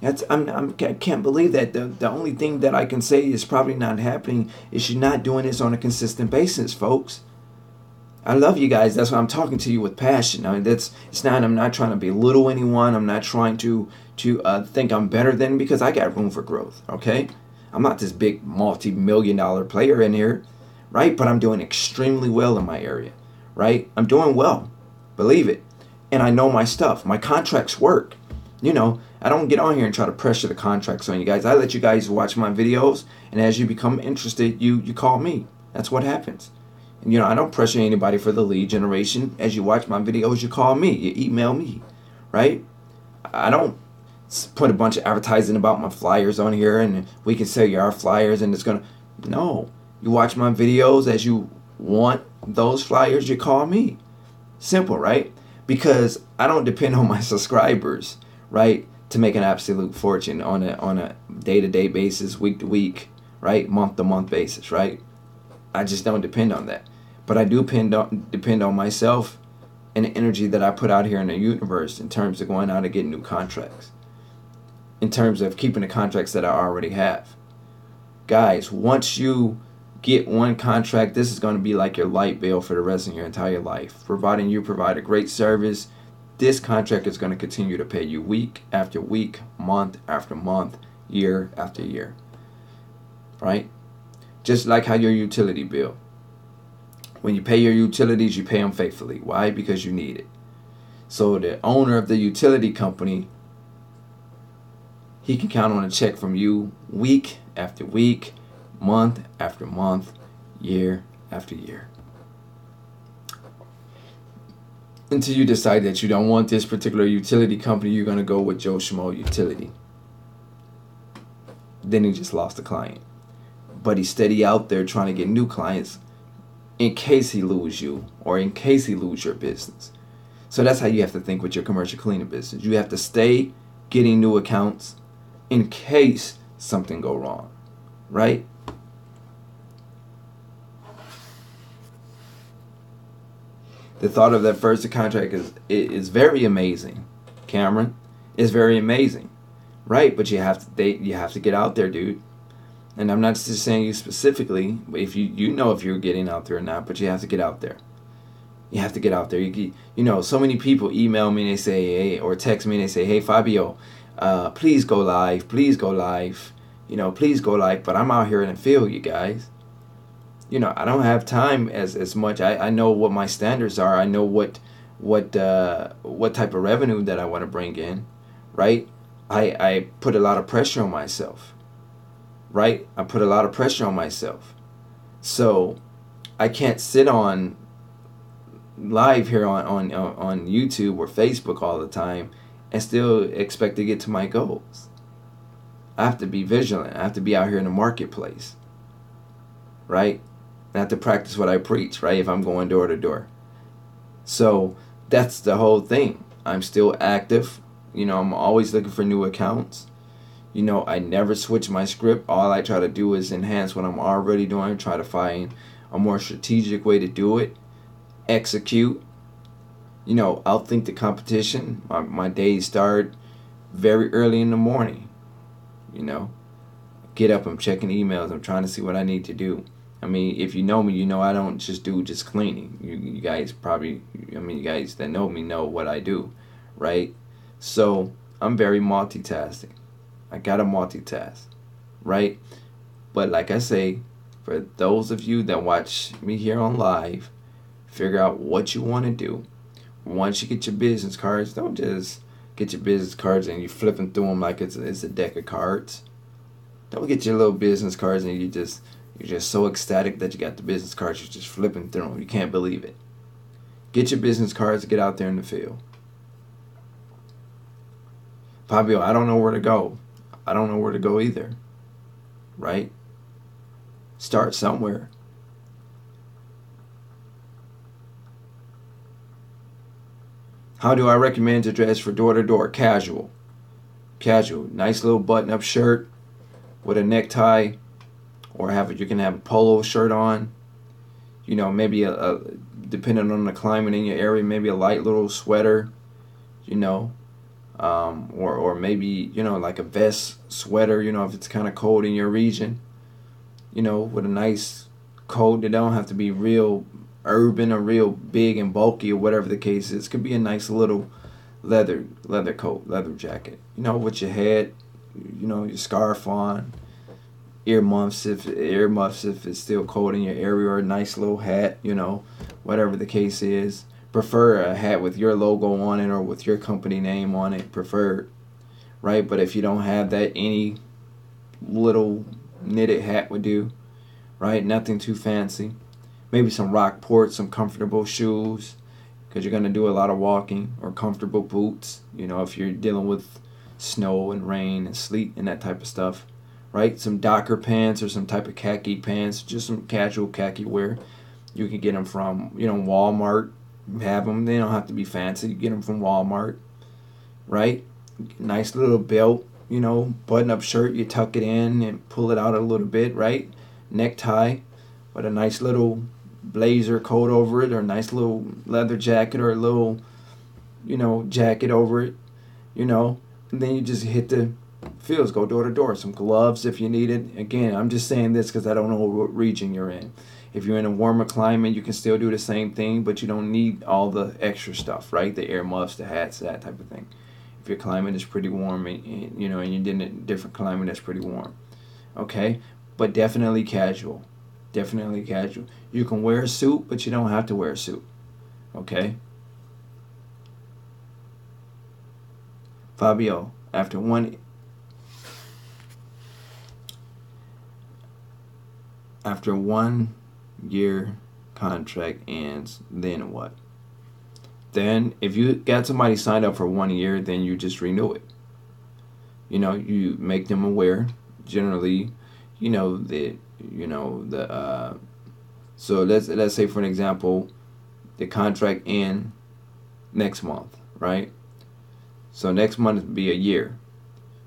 I can't believe that. The only thing that I can say is probably not happening is you're not doing this on a consistent basis, folks. I love you guys. That's why I'm talking to you with passion. I mean, I'm not trying to belittle anyone. I'm not trying to think I'm better than, because I got room for growth, okay? I'm not this big multi-million-dollar player in here, right? But I'm doing extremely well in my area, right? I'm doing well, believe it. And I know my stuff. My contracts work. I don't get on here and try to pressure the contracts on you guys. I let you guys watch my videos, and as you become interested, you call me. That's what happens. And, I don't pressure anybody for the lead generation. As you watch my videos, you call me, you email me, right? I don't put a bunch of advertising about my flyers on here and we can sell you our flyers and it's going to... No. You watch my videos, as you want those flyers, you call me. Simple, right? Because I don't depend on my subscribers, right, to make an absolute fortune on a day-to-day basis, week-to-week, right, month-to-month basis, right? I just don't depend on that. But I do depend on myself and the energy that I put out here in the universe in terms of going out and getting new contracts, in terms of keeping the contracts that I already have. Guys, once you get one contract, this is going to be like your light bill for the rest of your entire life. Providing you provide a great service, this contract is going to continue to pay you week after week, month after month, year after year. Right? Just like how your utility bill. When you pay your utilities, you pay them faithfully. Why? Because you need it. So the owner of the utility company, he can count on a check from you week after week, month after month, year after year. Until you decide that you don't want this particular utility company, you're going to go with Joe Schmo Utility. Then he just lost a client. But he's steady out there trying to get new clients in case he lose you or in case he lose your business. So that's how you have to think with your commercial cleaning business. You have to stay getting new accounts in case something go wrong, right? The thought of that first contract is very amazing, Cameron. It's very amazing, right? But you have to get out there, dude. And I'm not just saying you specifically, but if you know if you're getting out there or not, but you have to get out there. You have to get out there. You know, so many people email me and they say, hey, or text me and they say, hey, Fabio, please go live. Please go live. You know, please go live. But I'm out here in the field, you guys. You know, I don't have time as much. I know what my standards are. I know what type of revenue that I want to bring in, right? I put a lot of pressure on myself, right? I put a lot of pressure on myself. So I can't sit on live here on YouTube or Facebook all the time and still expect to get to my goals. I have to be vigilant. I have to be out here in the marketplace, right? I have to practice what I preach, right? If I'm going door to door. So that's the whole thing. I'm still active. You know, I'm always looking for new accounts. You know, I never switch my script. All I try to do is enhance what I'm already doing. Try to find a more strategic way to do it. Execute. You know, outthink the competition. My days start very early in the morning. You know, get up. I'm checking emails. I'm trying to see what I need to do. I mean, if you know me, you know I don't just do cleaning. You guys probably, I mean, you guys that know me know what I do, right? So I'm very multitasking. I gotta multitask, right? But like I say, for those of you that watch me here on live, figure out what you want to do. Once you get your business cards, don't just get your business cards and you flipping through them like it's a deck of cards. Don't get your little business cards and you're just so ecstatic that you got the business cards. You're just flipping through them. You can't believe it. Get your business cards. Get out there in the field. Fabio, I don't know where to go. I don't know where to go either. Right? Start somewhere. How do I recommend to dress for door-to-door? Casual. Casual. Nice little button-up shirt with a necktie. Or you can have a polo shirt on. You know, maybe depending on the climate in your area, maybe a light little sweater. You know, or maybe, you know, like a vest sweater. You know, if it's kind of cold in your region. You know, with a nice coat. They don't have to be real urban or real big and bulky or whatever the case is. It could be a nice little leather coat, leather jacket. You know, with your head, you know, your scarf on. Earmuffs if it's still cold in your area, or a nice little hat, you know, whatever the case is. Prefer a hat with your logo on it or with your company name on it, preferred, right? But if you don't have that, any little knitted hat would do, right? Nothing too fancy. Maybe some Rockport, some comfortable shoes, because you're going to do a lot of walking, or comfortable boots, you know, if you're dealing with snow and rain and sleet and that type of stuff. Right, some Docker pants or some type of khaki pants, just some casual khaki wear. You can get them from, you know, Walmart. Have them. They don't have to be fancy. You get them from Walmart. Right, nice little belt. You know, button-up shirt. You tuck it in and pull it out a little bit. Right, necktie, with a nice little blazer coat over it, or a nice little leather jacket, or a little, you know, jacket over it. You know, and then you just hit the fields, go door to door. Some gloves if you need it. Again, I'm just saying this because I don't know what region you're in. If you're in a warmer climate, you can still do the same thing, but you don't need all the extra stuff, right? The earmuffs, the hats, that type of thing. If your climate is pretty warm, and you know, and you're in a different climate that's pretty warm, okay? But definitely casual. Definitely casual. You can wear a suit, but you don't have to wear a suit. Okay? Fabio, after 1 year contract ends, then what? Then if you got somebody signed up for 1 year, then you just renew it. You make them aware. Generally, that the so let's say, for an example, the contract end next month, right? So next month would be a year.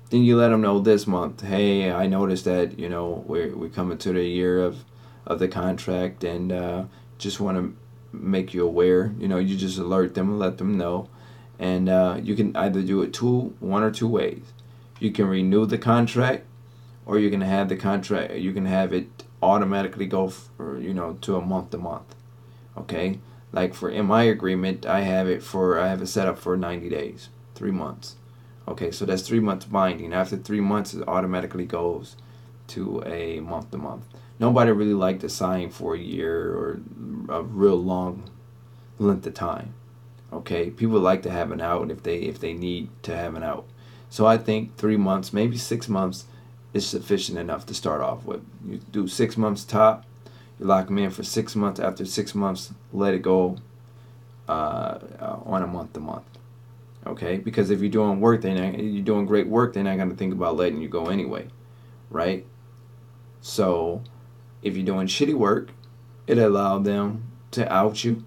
Then you let them know this month, hey, I noticed that we're coming to the year of the contract, and just want to make you aware. You just alert them and let them know, and you can either do it one or two ways. You can renew the contract, or you can have the contract. You can have it automatically go to a month to month. Okay, like in my agreement, I have it set up for 90 days, 3 months. Okay, so that's 3 months binding. After 3 months, it automatically goes to a month to month. Nobody really liked to sign for a year or a real long length of time. Okay, people like to have an out if they need to have an out. So I think 3 months, maybe 6 months, is sufficient enough to start off with. You do 6 months top. You lock them in for 6 months. After 6 months, let it go on a month to month. Okay, because if you're doing great work, they're not going to think about letting you go anyway, right? So if you're doing shitty work, it allowed them to out you.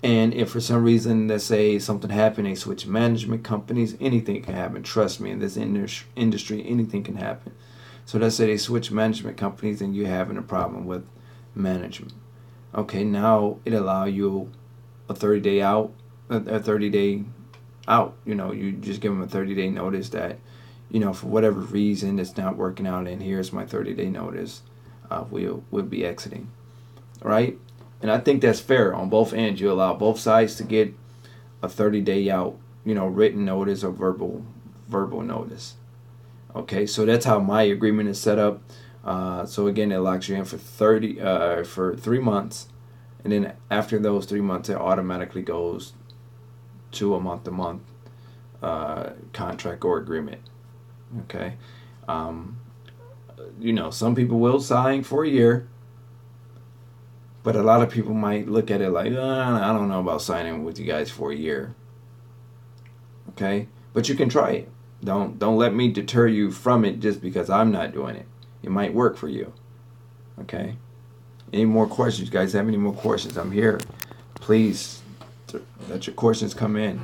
And if for some reason, let's say something happened, they switch management companies, anything can happen. Trust me, in this industry, anything can happen. So let's say they switch management companies and you're having a problem with management. Okay, now it allow you a 30-day out, a 30-day out. You just give them a 30-day notice that, for whatever reason it's not working out, and here's my 30-day notice. We'll be exiting, right? And I think that's fair on both ends. You allow both sides to get a 30-day out, written notice or verbal notice. Okay, so that's how my agreement is set up. So again, it locks you in for 3 months, and then after those 3 months, it automatically goes to a month-to-month contract or agreement. Okay, some people will sign for a year. But a lot of people might look at it like, I don't know about signing with you guys for a year. Okay? But you can try it. Don't let me deter you from it just because I'm not doing it. It might work for you. Okay? Any more questions? You guys have any more questions? I'm here. Please let your questions come in.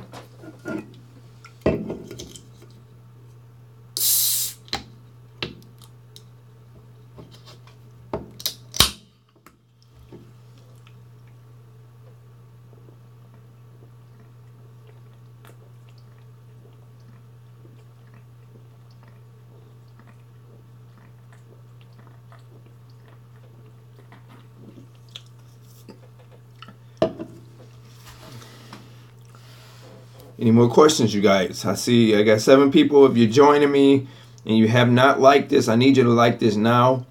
Any more questions, you guys? I see I got 7 people. If you're joining me and you have not liked this, I need you to like this now.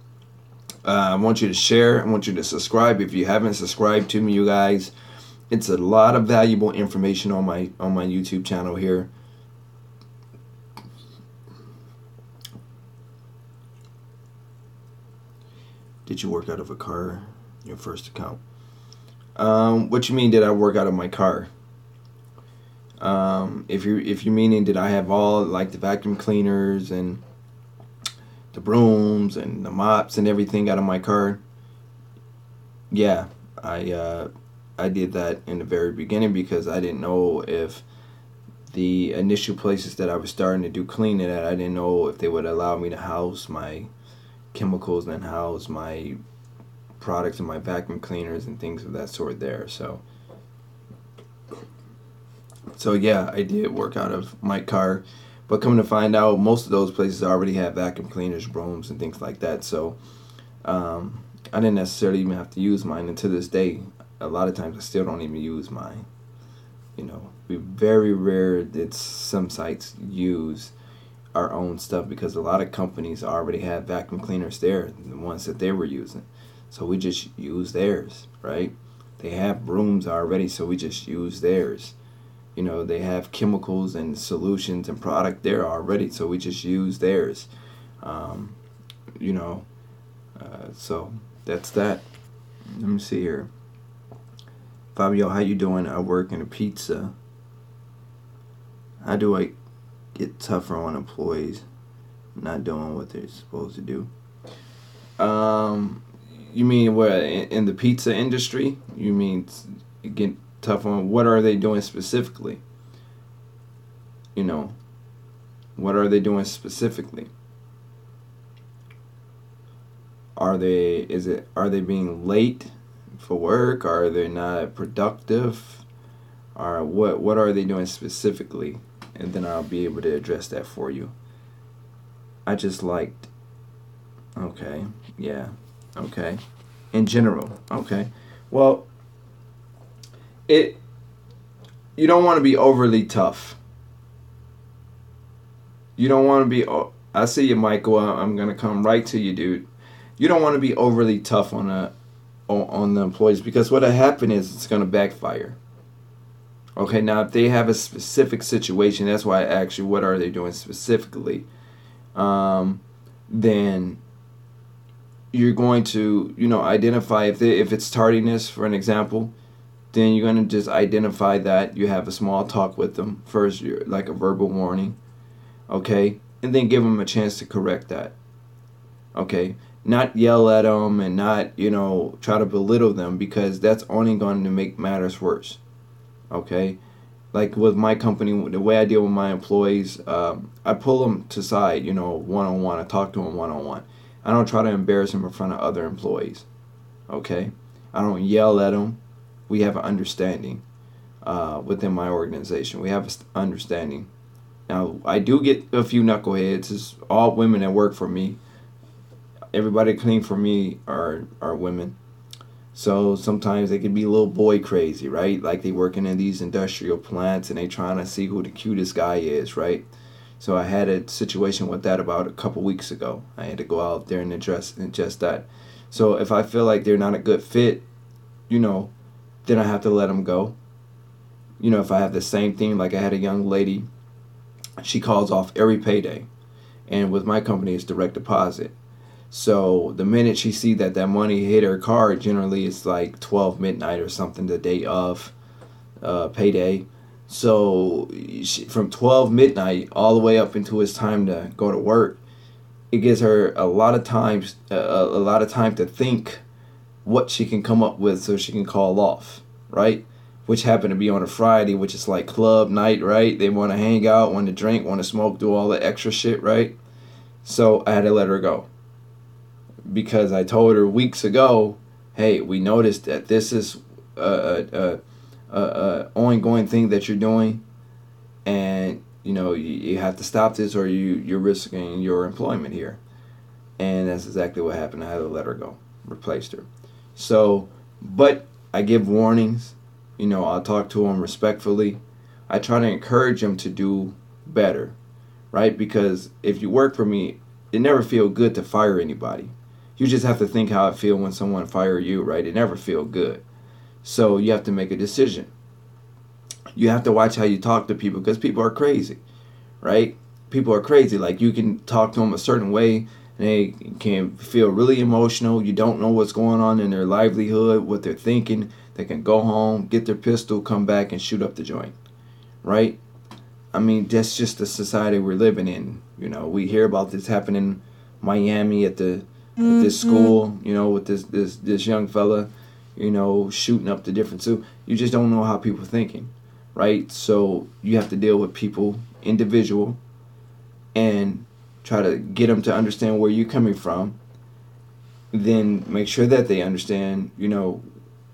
I want you to share. I want you to subscribe if you haven't subscribed to me, you guys. It's a lot of valuable information on my YouTube channel here. Did you work out of a car? Your first account. What you mean? Did I work out of my car? If you're meaning did I have all like the vacuum cleaners and the brooms and the mops and everything out of my car, yeah, I did that in the very beginning because I didn't know if the initial places that I was starting to do cleaning at, I didn't know if they would allow me to house my chemicals and house my products and my vacuum cleaners and things of that sort there. So yeah, I did work out of my car, but come to find out, most of those places already have vacuum cleaners, brooms, and things like that. So I didn't necessarily even have to use mine. And to this day, a lot of times I still don't even use mine. It's very rare that some sites use our own stuff because a lot of companies already have vacuum cleaners there, the ones that they were using. so we just use theirs, right? They have brooms already, so we just use theirs. You know, they have chemicals and solutions and product there already, so we just use theirs. You know, so that's that. Let me see here. Fabio, how you doing? I work in a pizza. How do I get tougher on employees not doing what they're supposed to do? You mean what, in the pizza industry? You mean get tough on what are they doing specifically? You know, what are they doing specifically? Are they being late for work? Are they not productive? Or what are they doing specifically? And then I'll be able to address that for you. I just liked, okay, yeah, okay, in general, okay. Well, you don't want to be overly tough. You don't want to be, I see you, Michael, I'm going to come right to you, dude. You don't want to be overly tough on the employees, because what happened is it's going to backfire. Okay, now if they have a specific situation, that's why I asked you what are they doing specifically, then you're going to, you know, identify if it's tardiness, for an example, then you're going to just identify that. You have a small talk with them first, like a verbal warning, okay, and then give them a chance to correct that, okay. Not yell at them and not, you know, try to belittle them, because that's only going to make matters worse. Okay, like with my company, the way I deal with my employees, I pull them to side, you know, one-on-one. I talk to them one-on-one. I don't try to embarrass them in front of other employees. Okay, I don't yell at them. We have an understanding within my organization. We have an understanding. Now, I do get a few knuckleheads. It's all women that work for me. Everybody clean for me are women. So sometimes they can be a little boy crazy, right? Like they working in these industrial plants and they trying to see who the cutest guy is, right? So I had a situation with that about a couple weeks ago. I had to go out there and address that. So if I feel like they're not a good fit, you know, then I have to let them go. You know, if I have the same thing, like I had a young lady, she calls off every payday. And with my company, it's direct deposit. So the minute she see that money hit her card, generally it's like 12 midnight or something, the day of payday. So from 12 midnight all the way up into it's time to go to work, it gives her a lot of time to think what she can come up with so she can call off, right? Which happened to be on a Friday, which is like club night, right? They want to hang out, want to drink, want to smoke, do all the extra shit, right? So I had to let her go. Because I told her weeks ago, hey, we noticed that this is a ongoing thing that you're doing, and you know you have to stop this, or you're risking your employment here. And that's exactly what happened. I had to let her go, replaced her. So, but I give warnings. You know, I'll talk to them respectfully. I try to encourage them to do better, right? Because if you work for me, it never feels good to fire anybody. You just have to think how it feels when someone fire you, right? It never feel good. So you have to make a decision. You have to watch how you talk to people, because people are crazy, right? People are crazy. Like you can talk to them a certain way and they can feel really emotional. You don't know what's going on in their livelihood, what they're thinking. They can go home, get their pistol, come back and shoot up the joint, right? I mean, that's just the society we're living in. You know, we hear about this happening in Miami at this school, you know, with this young fella, you know, shooting up the different zoo. You just don't know how people are thinking, right? So you have to deal with people, individual, and try to get them to understand where you're coming from. Then make sure that they understand, you know,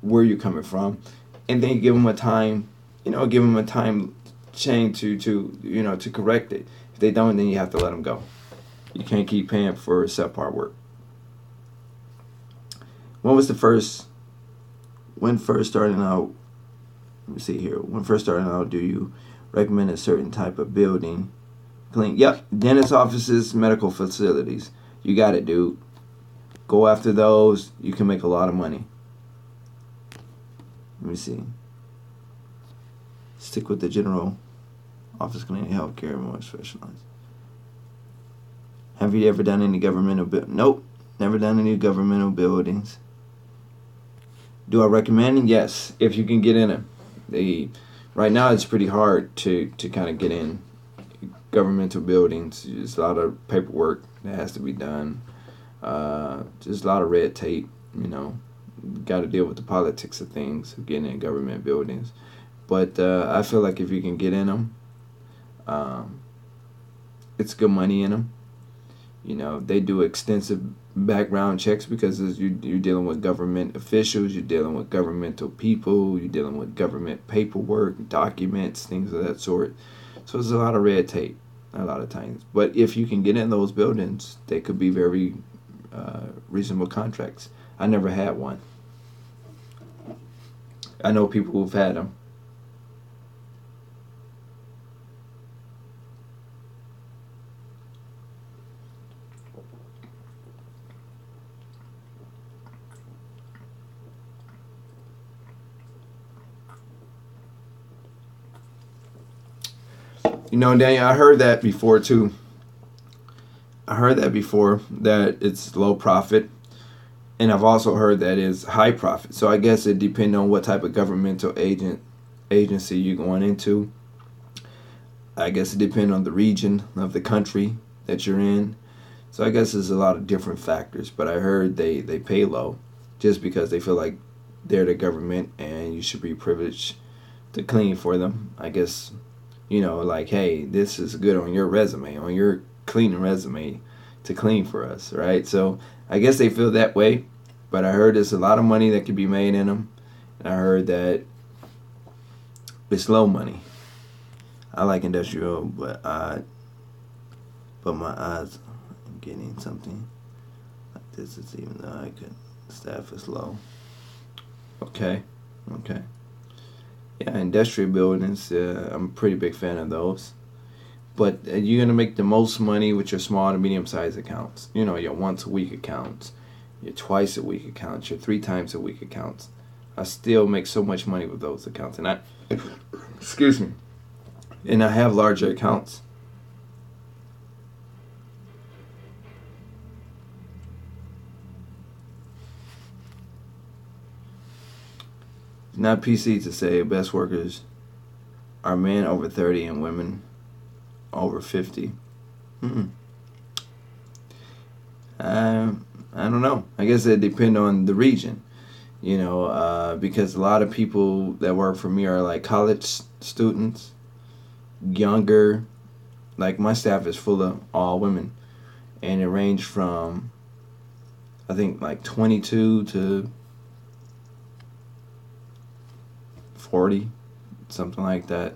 where you're coming from, and then give them a time, you know, give them a time chain to you know, to correct it. If they don't, then you have to let them go. You can't keep paying for subpar work. When first starting out, let me see here. When first starting out, do you recommend a certain type of building? Clean. Yep. Dentist offices, medical facilities. You got it, dude. Go after those. You can make a lot of money. Let me see. Stick with the general office cleaning, healthcare, more specialized. Have you ever done any governmental Nope, never done any governmental buildings. Do I recommend it? Yes, if you can get in it. Right now it's pretty hard to kind of get in governmental buildings. There's a lot of paperwork that has to be done. Just a lot of red tape, Got to deal with the politics of things, of getting in government buildings. But I feel like if you can get in them, it's good money in them. They do extensive background checks because you're dealing with government officials, you're dealing with governmental people, you're dealing with government paperwork, documents, things of that sort. So there's a lot of red tape a lot of times. But if you can get in those buildings, they could be very reasonable contracts. I never had one. I know people who've had them. Daniel, I heard that before too. I heard that before, that it's low profit. And I've also heard that it's high profit. So I guess it depends on what type of governmental agency you're going into. I guess it depends on the region of the country that you're in. So I guess there's a lot of different factors. But I heard they pay low just because they feel like they're the government and you should be privileged to clean for them. I guess, like, hey, this is good on your resume, on your cleaning resume to clean for us, right? So I guess they feel that way. But I heard there's a lot of money that could be made in them. And I heard that it's low money. I like industrial, but my eyes are getting something like this is, even though I could, staff is low. Okay. Yeah, industrial buildings, I'm a pretty big fan of those. But you're going to make the most money with your small to medium-sized accounts. Your once-a-week accounts, your twice-a-week accounts, your 3 times a week accounts. I still make so much money with those accounts. And excuse me. And I have larger accounts. It's not PC to say best workers are men over 30 and women over 50. I don't know. I guess it depends on the region, because a lot of people that work for me are like college students, younger. Like my staff is full of all women, and it ranged from, I think, like 22 to 40, something like that.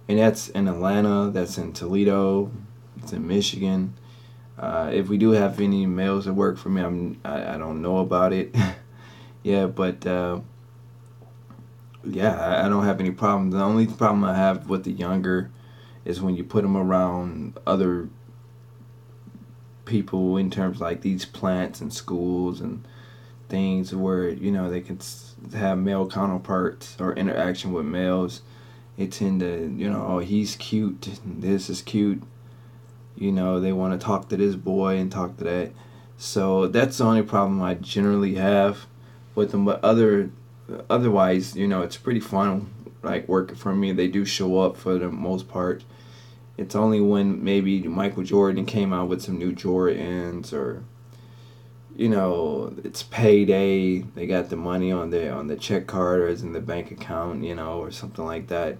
And that's in Atlanta, that's in Toledo, it's in Michigan. If we do have any males that work for me, I don't know about it. Yeah, but I don't have any problems. The only problem I have with the younger is when you put them around other people in terms like these plants and schools and things where they can have male counterparts or interaction with males. They tend to, oh, he's cute, this is cute. They want to talk to this boy and talk to that. So that's the only problem I generally have with them. But otherwise, it's pretty fun, like, working for me. They do show up for the most part. It's only when maybe Michael Jordan came out with some new Jordans, or it's payday, they got the money on the check card or it's in the bank account, or something like that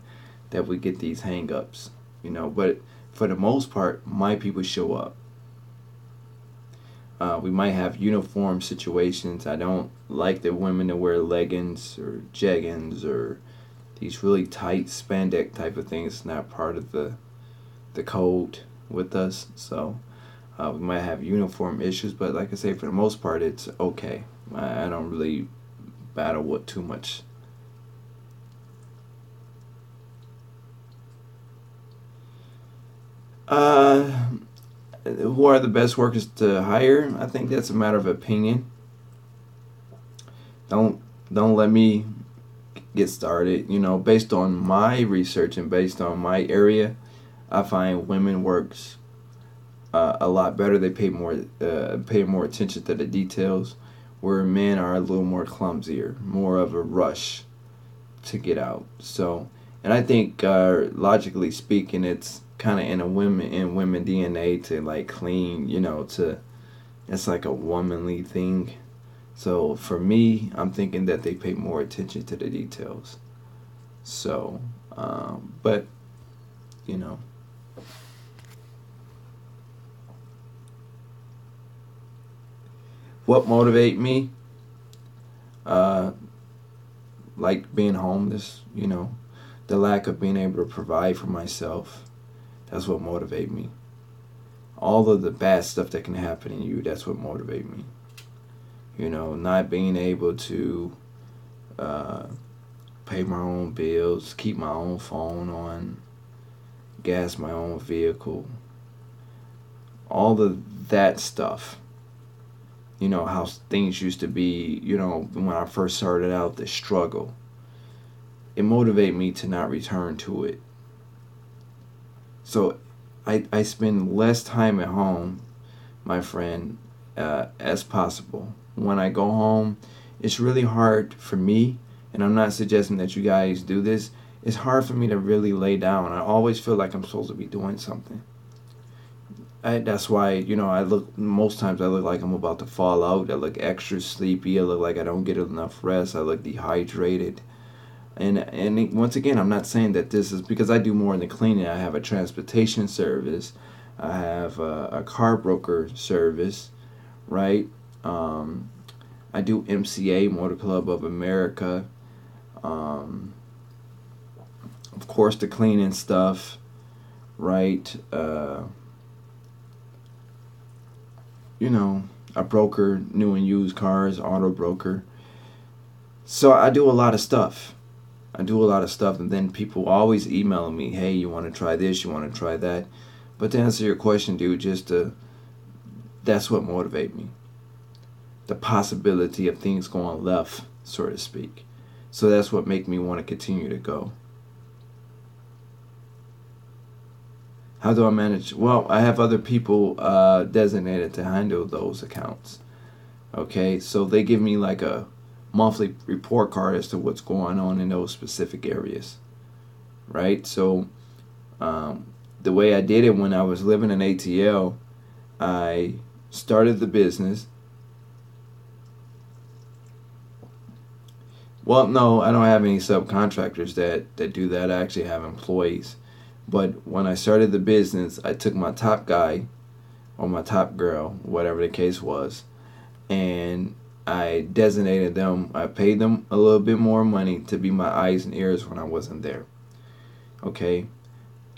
we get these hang-ups, but for the most part, my people show up. We might have uniform situations. I don't like the women to wear leggings or jeggings or these really tight spandex type of things. It's not part of the code with us, so we might have uniform issues, but like I say, for the most part, it's okay. I don't really battle with too much. who are the best workers to hire? I think that's a matter of opinion. Don't don't let me get started. Based on my research and based on my area, I find women works a lot better. They pay more attention to the details, where men are a little more clumsier, more of a rush to get out. So, and I think logically speaking, it's kind of in women DNA to like clean. It's like a womanly thing. So for me, I'm thinking that they pay more attention to the details. So, but you know, what motivate me? Uh, like being homeless. The lack of being able to provide for myself. That's what motivate me. All of the bad stuff that can happen in you. That's what motivate me. Not being able to uh, pay my own bills, keep my own phone on, gas my own vehicle, all of that stuff. How things used to be, when I first started out, the struggle. It motivated me to not return to it. So I spend less time at home, my friend, as possible. When I go home, it's really hard for me, and I'm not suggesting that you guys do this. It's hard for me to really lay down. I always feel like I'm supposed to be doing something. That's why, most times I look like I'm about to fall out. I look extra sleepy. I look like I don't get enough rest. I look dehydrated. And once again, I'm not saying that this is because I do more in the cleaning. I have a transportation service. I have a car broker service, right? I do MCA, Motor Club of America. Of course, the cleaning stuff, right? A broker, new and used cars, auto broker. So I do a lot of stuff. And then people always emailing me, hey, you want to try this, you want to try that. But to answer your question, dude, that's what motivates me. The possibility of things going left, so to speak. So that's what make me want to continue to go. How do I manage? Well, I have other people designated to handle those accounts. Okay, so they give me like a monthly report card as to what's going on in those specific areas, right? So the way I did it when I was living in ATL, I started the business. Well, no, I don't have any subcontractors that do that. I actually have employees. But when I started the business, I took my top guy or my top girl, whatever the case was, and I designated them. I paid them a little bit more money to be my eyes and ears when I wasn't there. Okay?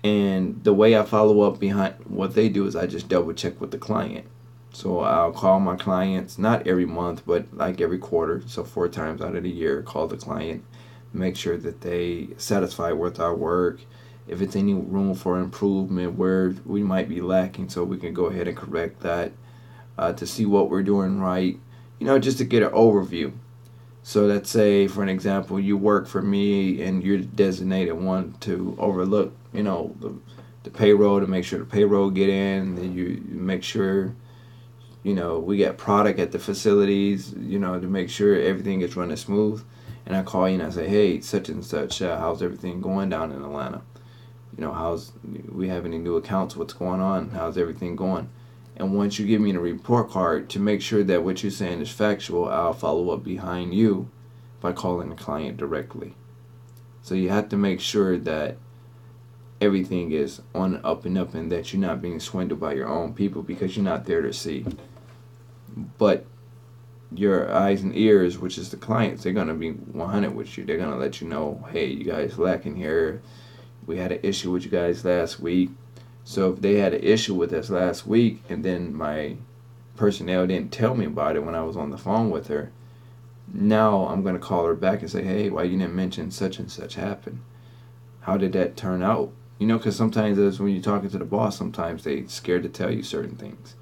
And the way I follow up behind what they do is I just double check with the client. So I'll call my clients, not every month, but like every quarter. So 4 times out of the year, call the client, make sure that they satisfied with our work. If it's any room for improvement where we might be lacking, so we can go ahead and correct that, to see what we're doing right, just to get an overview. So let's say, for an example, you work for me and you're designated one to overlook, the payroll, to make sure the payroll get in, then you make sure, we get product at the facilities, to make sure everything is running smooth. And I call you and I say, hey, such and such, how's everything going down in Atlanta? We have any new accounts? What's going on? How's everything going? And once you give me the report card, to make sure that what you're saying is factual, I'll follow up behind you by calling the client directly. So you have to make sure that everything is on the up and up, and that you're not being swindled by your own people, because you're not there to see. But your eyes and ears, which is the clients, they're going to be 100 with you. They're going to let you know, hey, you guys lacking here. We had an issue with you guys last week. So if they had an issue with us last week and then my personnel didn't tell me about it when I was on the phone with her, now I'm going to call her back and say, hey, why you didn't mention such and such happened? How did that turn out? You know, because sometimes as when you're talking to the boss, sometimes they scared to tell you certain things.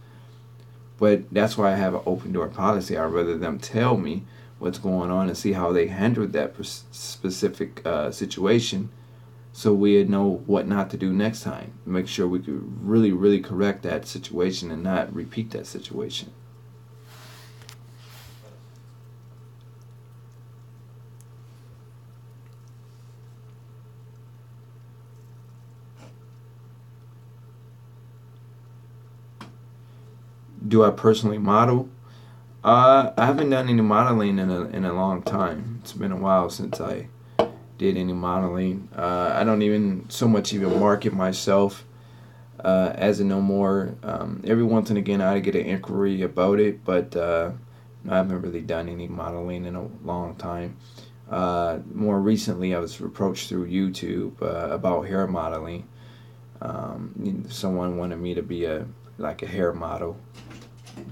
But that's why I have an open door policy. I'd rather them tell me what's going on and see how they handled that specific situation, so we know what not to do next time. Make sure we could really, really correct that situation and not repeat that situation. Do I personally model? I haven't done any modeling in a long time. It's been a while since I did any modeling. I don't even so much even market myself as of no more. Every once and again I get an inquiry about it, but I haven't really done any modeling in a long time. More recently, I was approached through YouTube about hair modeling. Someone wanted me to be a hair model,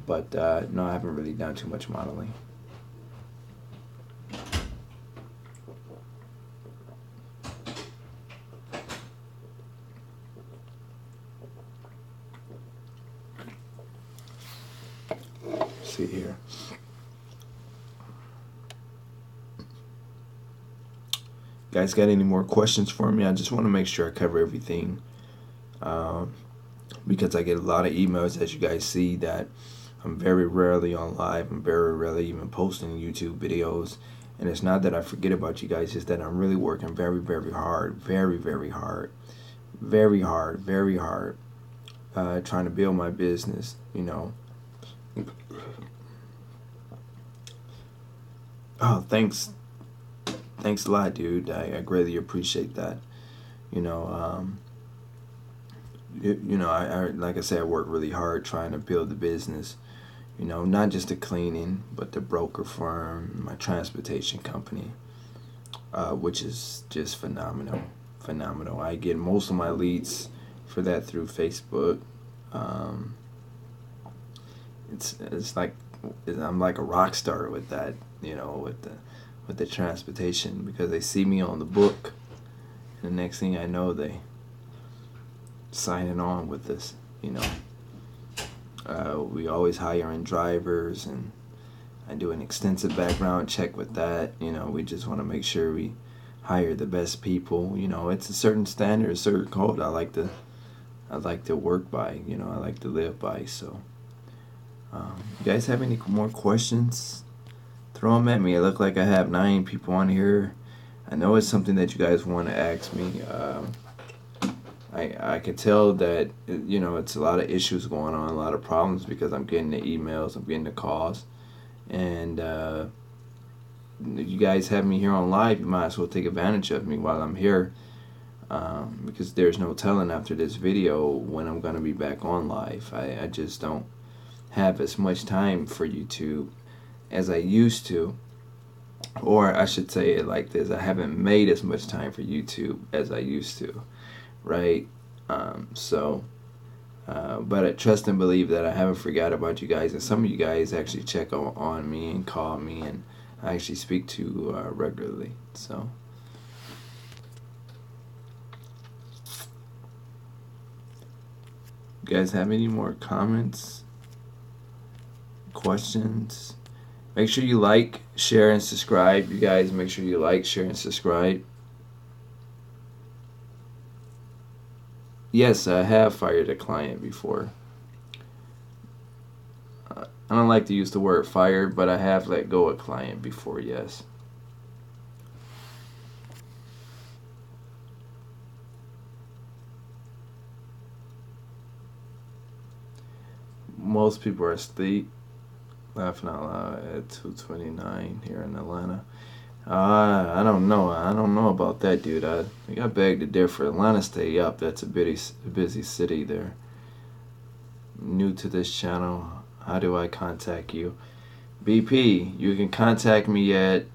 but no, I haven't really done too much modeling. Let's see here. You guys got any more questions for me? I just want to make sure I cover everything, because I get a lot of emails, as you guys see, that I'm very rarely on live. I'm very rarely even posting YouTube videos. And it's not that I forget about you guys, it's that I'm really working very, very hard. Very, very hard. Very hard. Very hard. Trying to build my business, you know. Oh, thanks. Thanks a lot, dude. I greatly appreciate that. You know, I like I said, I work really hard trying to build the business. You know, not just the cleaning, but the broker firm, my transportation company, which is just phenomenal. Phenomenal. I get most of my leads for that through Facebook. It's like I'm like a rock star with that, you know, with the transportation, because they see me on the book, and the next thing I know, they signing on with us, you know. We always hiring drivers, and I do an extensive background check with that. You know, we just want to make sure we hire the best people. You know, it's a certain standard, a certain code I like to work by. You know, I like to live by. So, you guys have any more questions? Throw them at me. It look like I have 9 people on here. I know it's something that you guys want to ask me. I can tell that, you know, it's a lot of issues going on, a lot of problems, because I'm getting the emails, I'm getting the calls, and you guys have me here on live. You might as well take advantage of me while I'm here, because there's no telling after this video when I'm going to be back on live. I just don't have as much time for YouTube as I used to, or I should say it like this: I haven't made as much time for YouTube as I used to, right? But I trust and believe that I haven't forgot about you guys, and some of you guys actually check on me and call me, and I actually speak to regularly. So you guys have any more comments, questions? Make sure you like, share, and subscribe. You guys, make sure you like, share, and subscribe. Yes, I have fired a client before. I don't like to use the word fired, but I have let go a client before, yes. Most people are asleep. Laughing out loud at 2:29 here in Atlanta. I don't know. I don't know about that, dude. I think I beg to differ. Atlanta, stay up. That's a busy city there. New to this channel. How do I contact you? BP, you can contact me at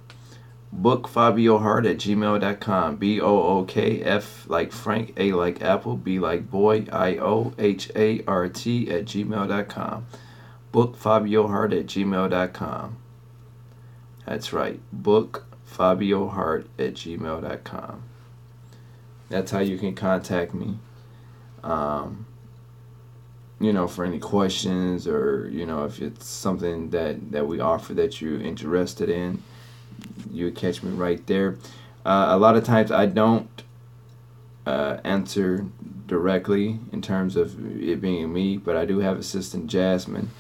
bookfabiohart@gmail.com. BOOKF like Frank, A like Apple, B like boy, IOHART@gmail.com. bookfabiohart@gmail.com. That's right, bookfabiohart@gmail.com. That's how you can contact me. You know, for any questions, or you know, if it's something that we offer that you're interested in, you catch me right there. A lot of times I don't answer directly in terms of it being me, but I do have assistant Jasmine.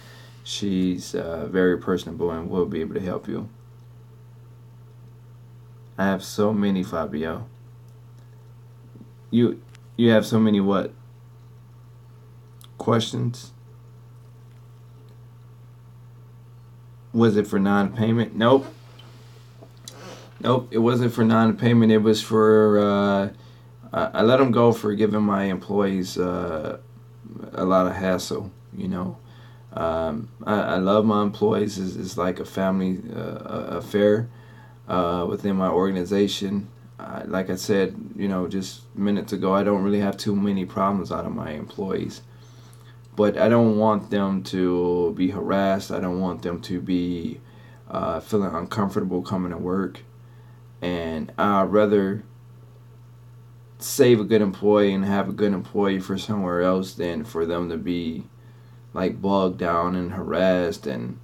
She's very personable and will be able to help you. I have so many, Fabio. You you have so many what? Questions? Was it for non-payment? Nope. Nope, it wasn't for non-payment. It was for I let them go for giving my employees a lot of hassle. You know, I love my employees. It's like a family affair within my organization. Like I said, you know, just minutes ago, I don't really have too many problems out of my employees. But I don't want them to be harassed. I don't want them to be feeling uncomfortable coming to work. And I'd rather save a good employee and have a good employee for somewhere else than for them to be like bogged down and harassed and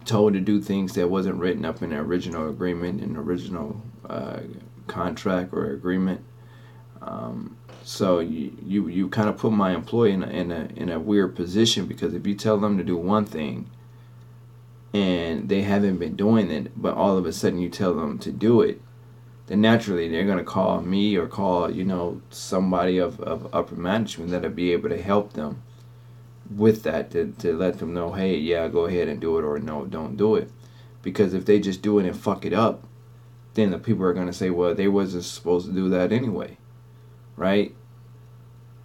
told to do things that wasn't written up in the original agreement and original contract or agreement. So you kind of put my employee in a weird position, because if you tell them to do one thing and they haven't been doing it, but all of a sudden you tell them to do it, then naturally they're going to call me or call, you know, somebody of upper management that'll be able to help them with that, to let them know, hey, yeah, go ahead and do it, or no, don't do it. Because if they just do it and fuck it up, then the people are going to say, well, they wasn't supposed to do that anyway, right?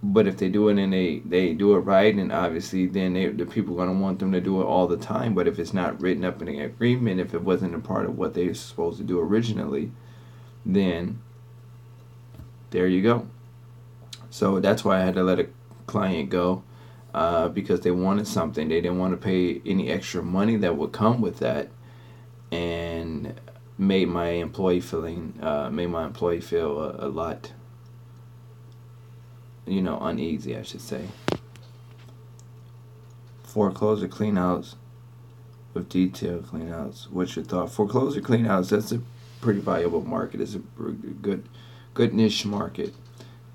But if they do it and they do it right, and obviously then the people are going to want them to do it all the time. But if it's not written up in an agreement, if it wasn't a part of what they were supposed to do originally, then there you go. So that's why I had to let a client go, because they wanted something. They didn't want to pay any extra money that would come with that, and made my employee feel a lot, you know, uneasy, I should say. Foreclosure cleanouts with detailed cleanouts. What's your thought? Foreclosure cleanouts, that's a pretty valuable market. It's a good niche market.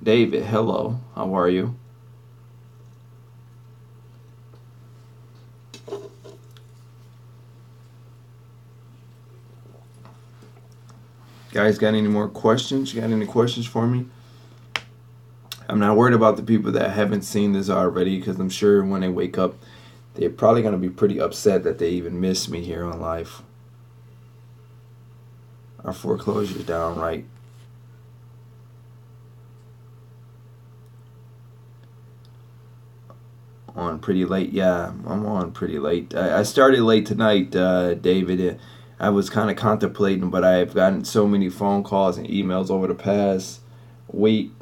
David, hello. How are you? Guys, got any more questions? You got any questions for me? I'm not worried about the people that haven't seen this already, because I'm sure when they wake up, they're probably going to be pretty upset that they even missed me here on live. Our foreclosure's down, right? On pretty late. Yeah, I'm on pretty late. I started late tonight, David. I was kind of contemplating, but I've gotten so many phone calls and emails over the past week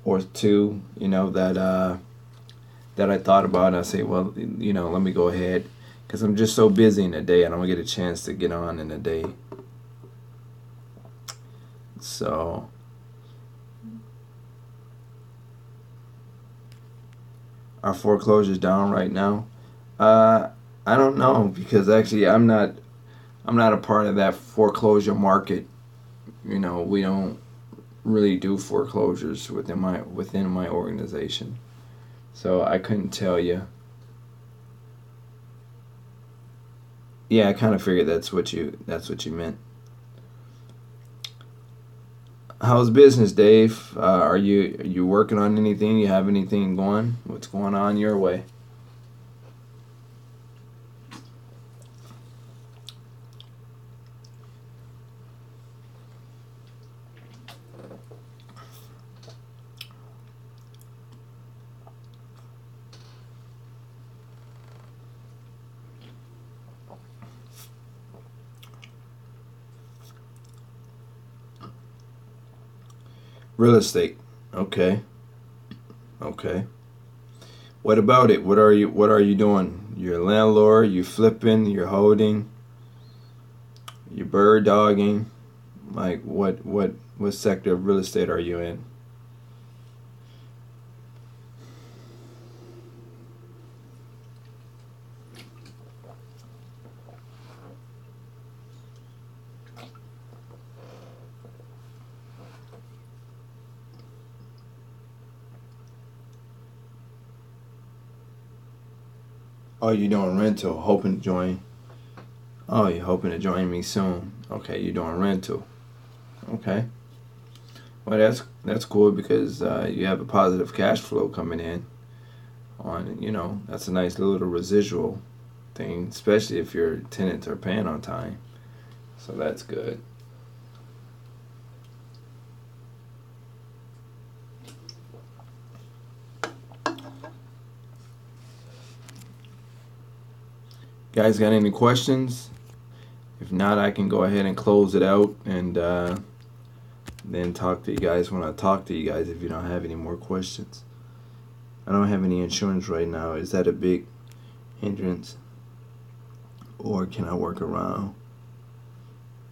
or two, you know, that I thought about, and I say, well, you know, let me go ahead, because I'm just so busy in the day. I don't get a chance to get on in the day. So our foreclosure's down right now. I don't know, because actually I'm not a part of that foreclosure market. You know, we don't really do foreclosures within my organization, so I couldn't tell you. Yeah, I kind of figured that's what you meant. How's business, Dave? Are you working on anything? You have anything going? What's going on your way? Real estate. Okay. Okay. What about it? What are you doing? You're a landlord, you flipping, you're holding, you're bird dogging. Like what What sector of real estate are you in? Oh, you're doing rental, hoping to join. Oh, you're hoping to join me soon. Okay, you're doing rental. Okay. Well, that's cool because you have a positive cash flow coming in. That's a nice little residual thing, especially if your tenants are paying on time. So that's good. Guys, got any questions? If not, I can go ahead and close it out and then talk to you guys when I talk to you guys if you don't have any more questions. I don't have any insurance right now. Is that a big hindrance? Or can I work around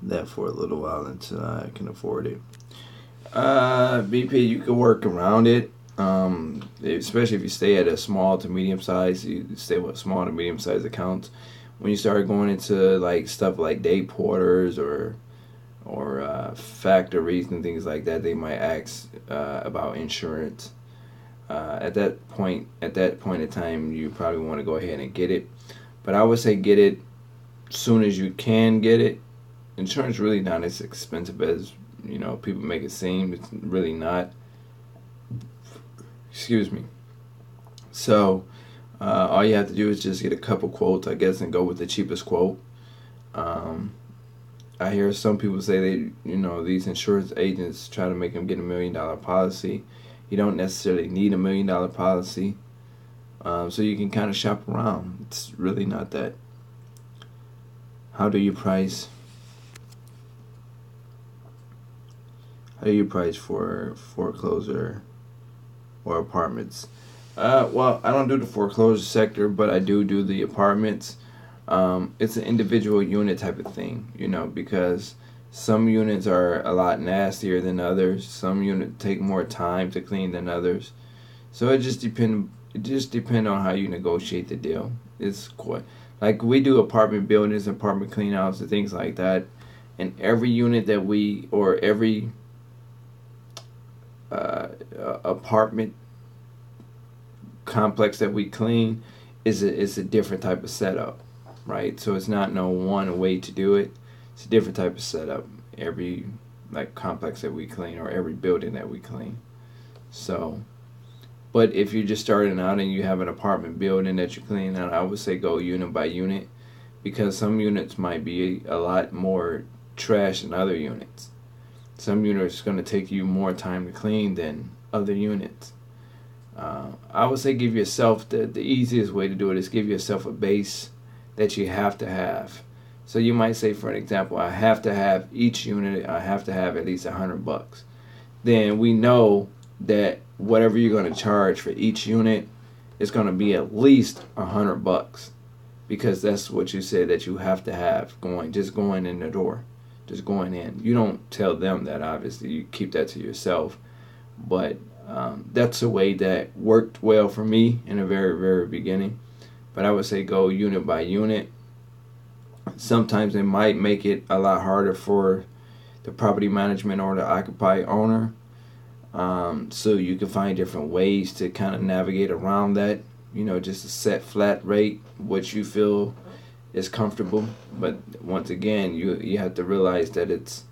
that for a little while until I can afford it? BP, you can work around it. Especially if you stay at a small to medium size, you stay with small to medium size accounts. When you start going into like stuff like day porters or factories and things like that, they might ask about insurance. At that point in time, you probably want to go ahead and get it. But I would say get it soon as you can get it. Insurance really not as expensive as people make it seem. It's really not. Excuse me. So all you have to do is just get a couple quotes, I guess, and go with the cheapest quote. I hear some people say these insurance agents try to make them get $1 million policy. You don't necessarily need $1 million policy. So you can kind of shop around. It's really not that. How do you price? How do you price for foreclosure or apartments? Well, I don't do the foreclosure sector, but I do the apartments. It's an individual unit type of thing, because some units are a lot nastier than others. Some units take more time to clean than others. So it just depend on how you negotiate the deal. It's quite like we do apartment buildings, apartment clean outs, and things like that. And every unit that every apartment complex that we clean is a different type of setup, right? So it's not no one way to do it. It's a different type of setup every complex that we clean or every building that we clean. So, but if you're just starting out and you have an apartment building that you're cleaning out, I would say go unit by unit, because some units might be a lot more trash than other units. Some units are going to take you more time to clean than other units. I would say give yourself the easiest way to do it is give yourself a base that you have to have. So you might say, for an example, I have to have each unit, I have to have at least $100. Then we know that whatever you're going to charge for each unit is going to be at least $100, because that's what you said that you have to have going in the door, just going in. You don't tell them that, obviously. You keep that to yourself. But that's a way that worked well for me in the very, very beginning. But I would say go unit by unit. Sometimes it might make it a lot harder for the property management or the occupied owner. So you can find different ways to kind of navigate around that. Just a set flat rate, what you feel is comfortable. But once again, you have to realize that it's,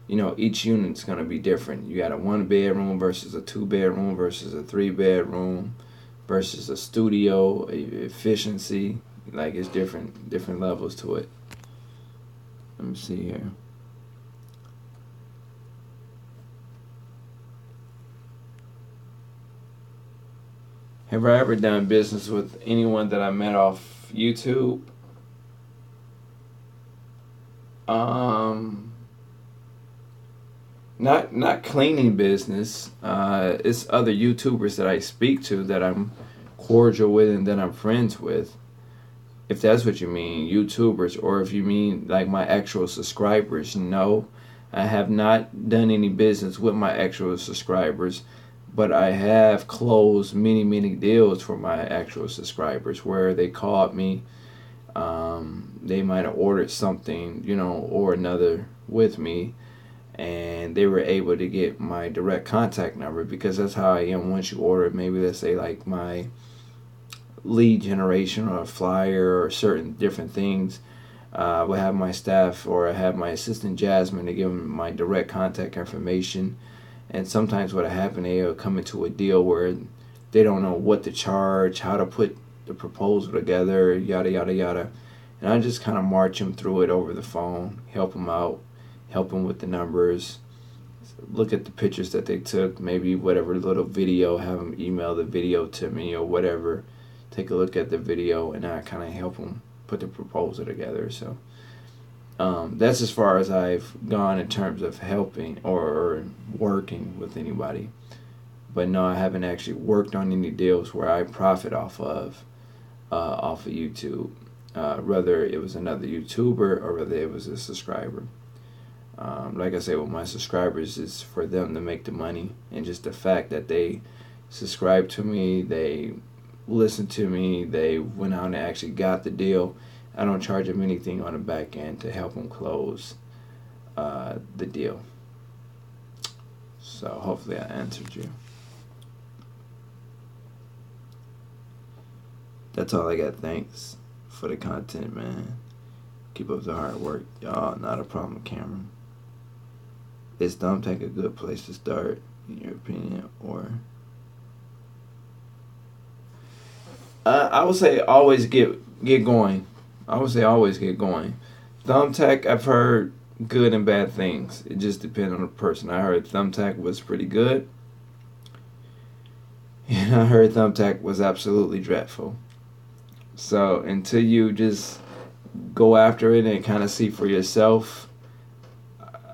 each unit's going to be different. You got a 1-bedroom versus a 2-bedroom versus a 3-bedroom versus a studio, efficiency. It's different levels to it. Let me see here. Have I ever done business with anyone that I met off YouTube? Not cleaning business. It's other YouTubers that I speak to that I'm cordial with and that I'm friends with. If that's what you mean, YouTubers, or if you mean like my actual subscribers, no. I have not done any business with my actual subscribers, but I have closed many deals for my actual subscribers where they called me. They might have ordered something, you know, or another with me, and they were able to get my direct contact number, because that's how I am. Once you order, maybe let's say like my lead generation or a flyer or certain different things, I will have my staff, or I have my assistant Jasmine, to give them my direct contact information. And sometimes what happen, they'll come into a deal where they don't know what to charge, how to put the proposal together, yada yada yada, and I just kind of march them through it over the phone, help them out, help them with the numbers, look at the pictures that they took, maybe whatever little video, have them email the video to me or whatever, take a look at the video, and I kind of help them put the proposal together. So that's as far as I've gone in terms of helping or working with anybody. But no, I haven't actually worked on any deals where I profit off of YouTube, whether it was another YouTuber or whether it was a subscriber. Like I say, with my subscribers, it's for them to make the money, and just the fact that they subscribe to me, they listen to me, they went out and actually got the deal. I don't charge them anything on the back end to help them close the deal. So hopefully I answered you. That's all I got. Thanks for the content, man. Keep up the hard work, y'all. Not a problem, Cameron. Is Thumbtack a good place to start, in your opinion, or? I would say always get going. I would say always get going. Thumbtack, I've heard good and bad things. It just depends on the person. I heard Thumbtack was pretty good, and I heard Thumbtack was absolutely dreadful. So until you just go after it and kind of see for yourself,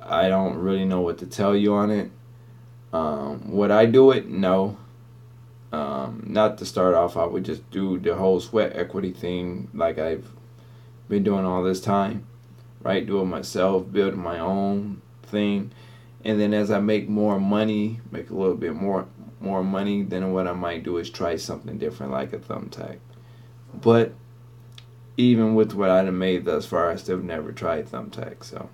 I don't really know what to tell you on it. Would I do it? No. Not to start off, I would just do the whole sweat equity thing like I've been doing all this time, right? Do it myself, build my own thing, and then as I make more money, make a little bit more money, then what I might do is try something different like a Thumbtack. But even with what I've made thus far, I still never tried Thumbtack, so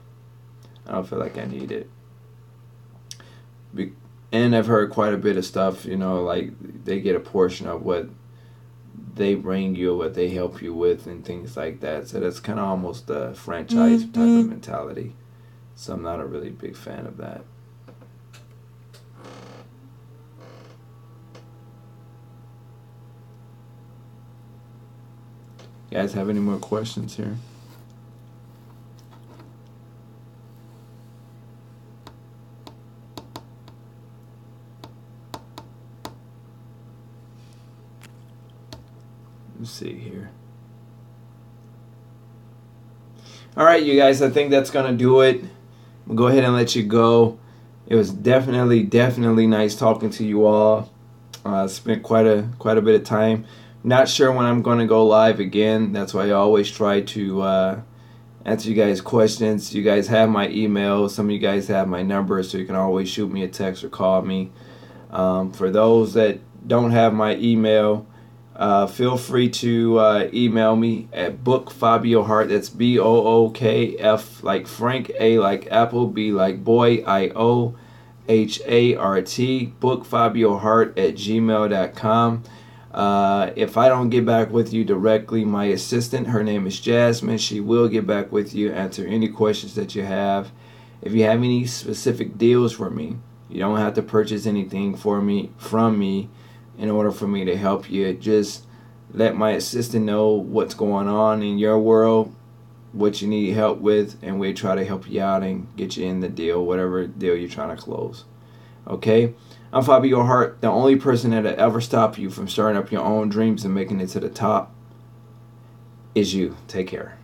I don't feel like I need it. And I've heard quite a bit of stuff, you know, like they get a portion of what they bring you, what they help you with, and things like that. So that's kind of almost a franchise type of mentality. So I'm not a really big fan of that. You guys have any more questions here? Let's see here. All right, you guys, I think that's going to do it. We'll go ahead and let you go. It was definitely nice talking to you all. Spent quite a bit of time. Not sure when I'm going to go live again. That's why I always try to answer you guys' questions. You guys have my email. Some of you guys have my number, so you can always shoot me a text or call me. For those that don't have my email, feel free to email me at bookfabiohart. That's BOOKF like Frank, A like Apple, B like boy, IOHART, bookfabiohart@gmail.com. If I don't get back with you directly, my assistant, her name is Jasmine, she will get back with you, answer any questions that you have. If you have any specific deals for me, you don't have to purchase anything from me in order for me to help you. Just let my assistant know what's going on in your world, what you need help with, and we try to help you out and get you in the deal, whatever deal you're trying to close. Okay? I'm Fabio Hart. The only person that'll ever stop you from starting up your own dreams and making it to the top is you. Take care.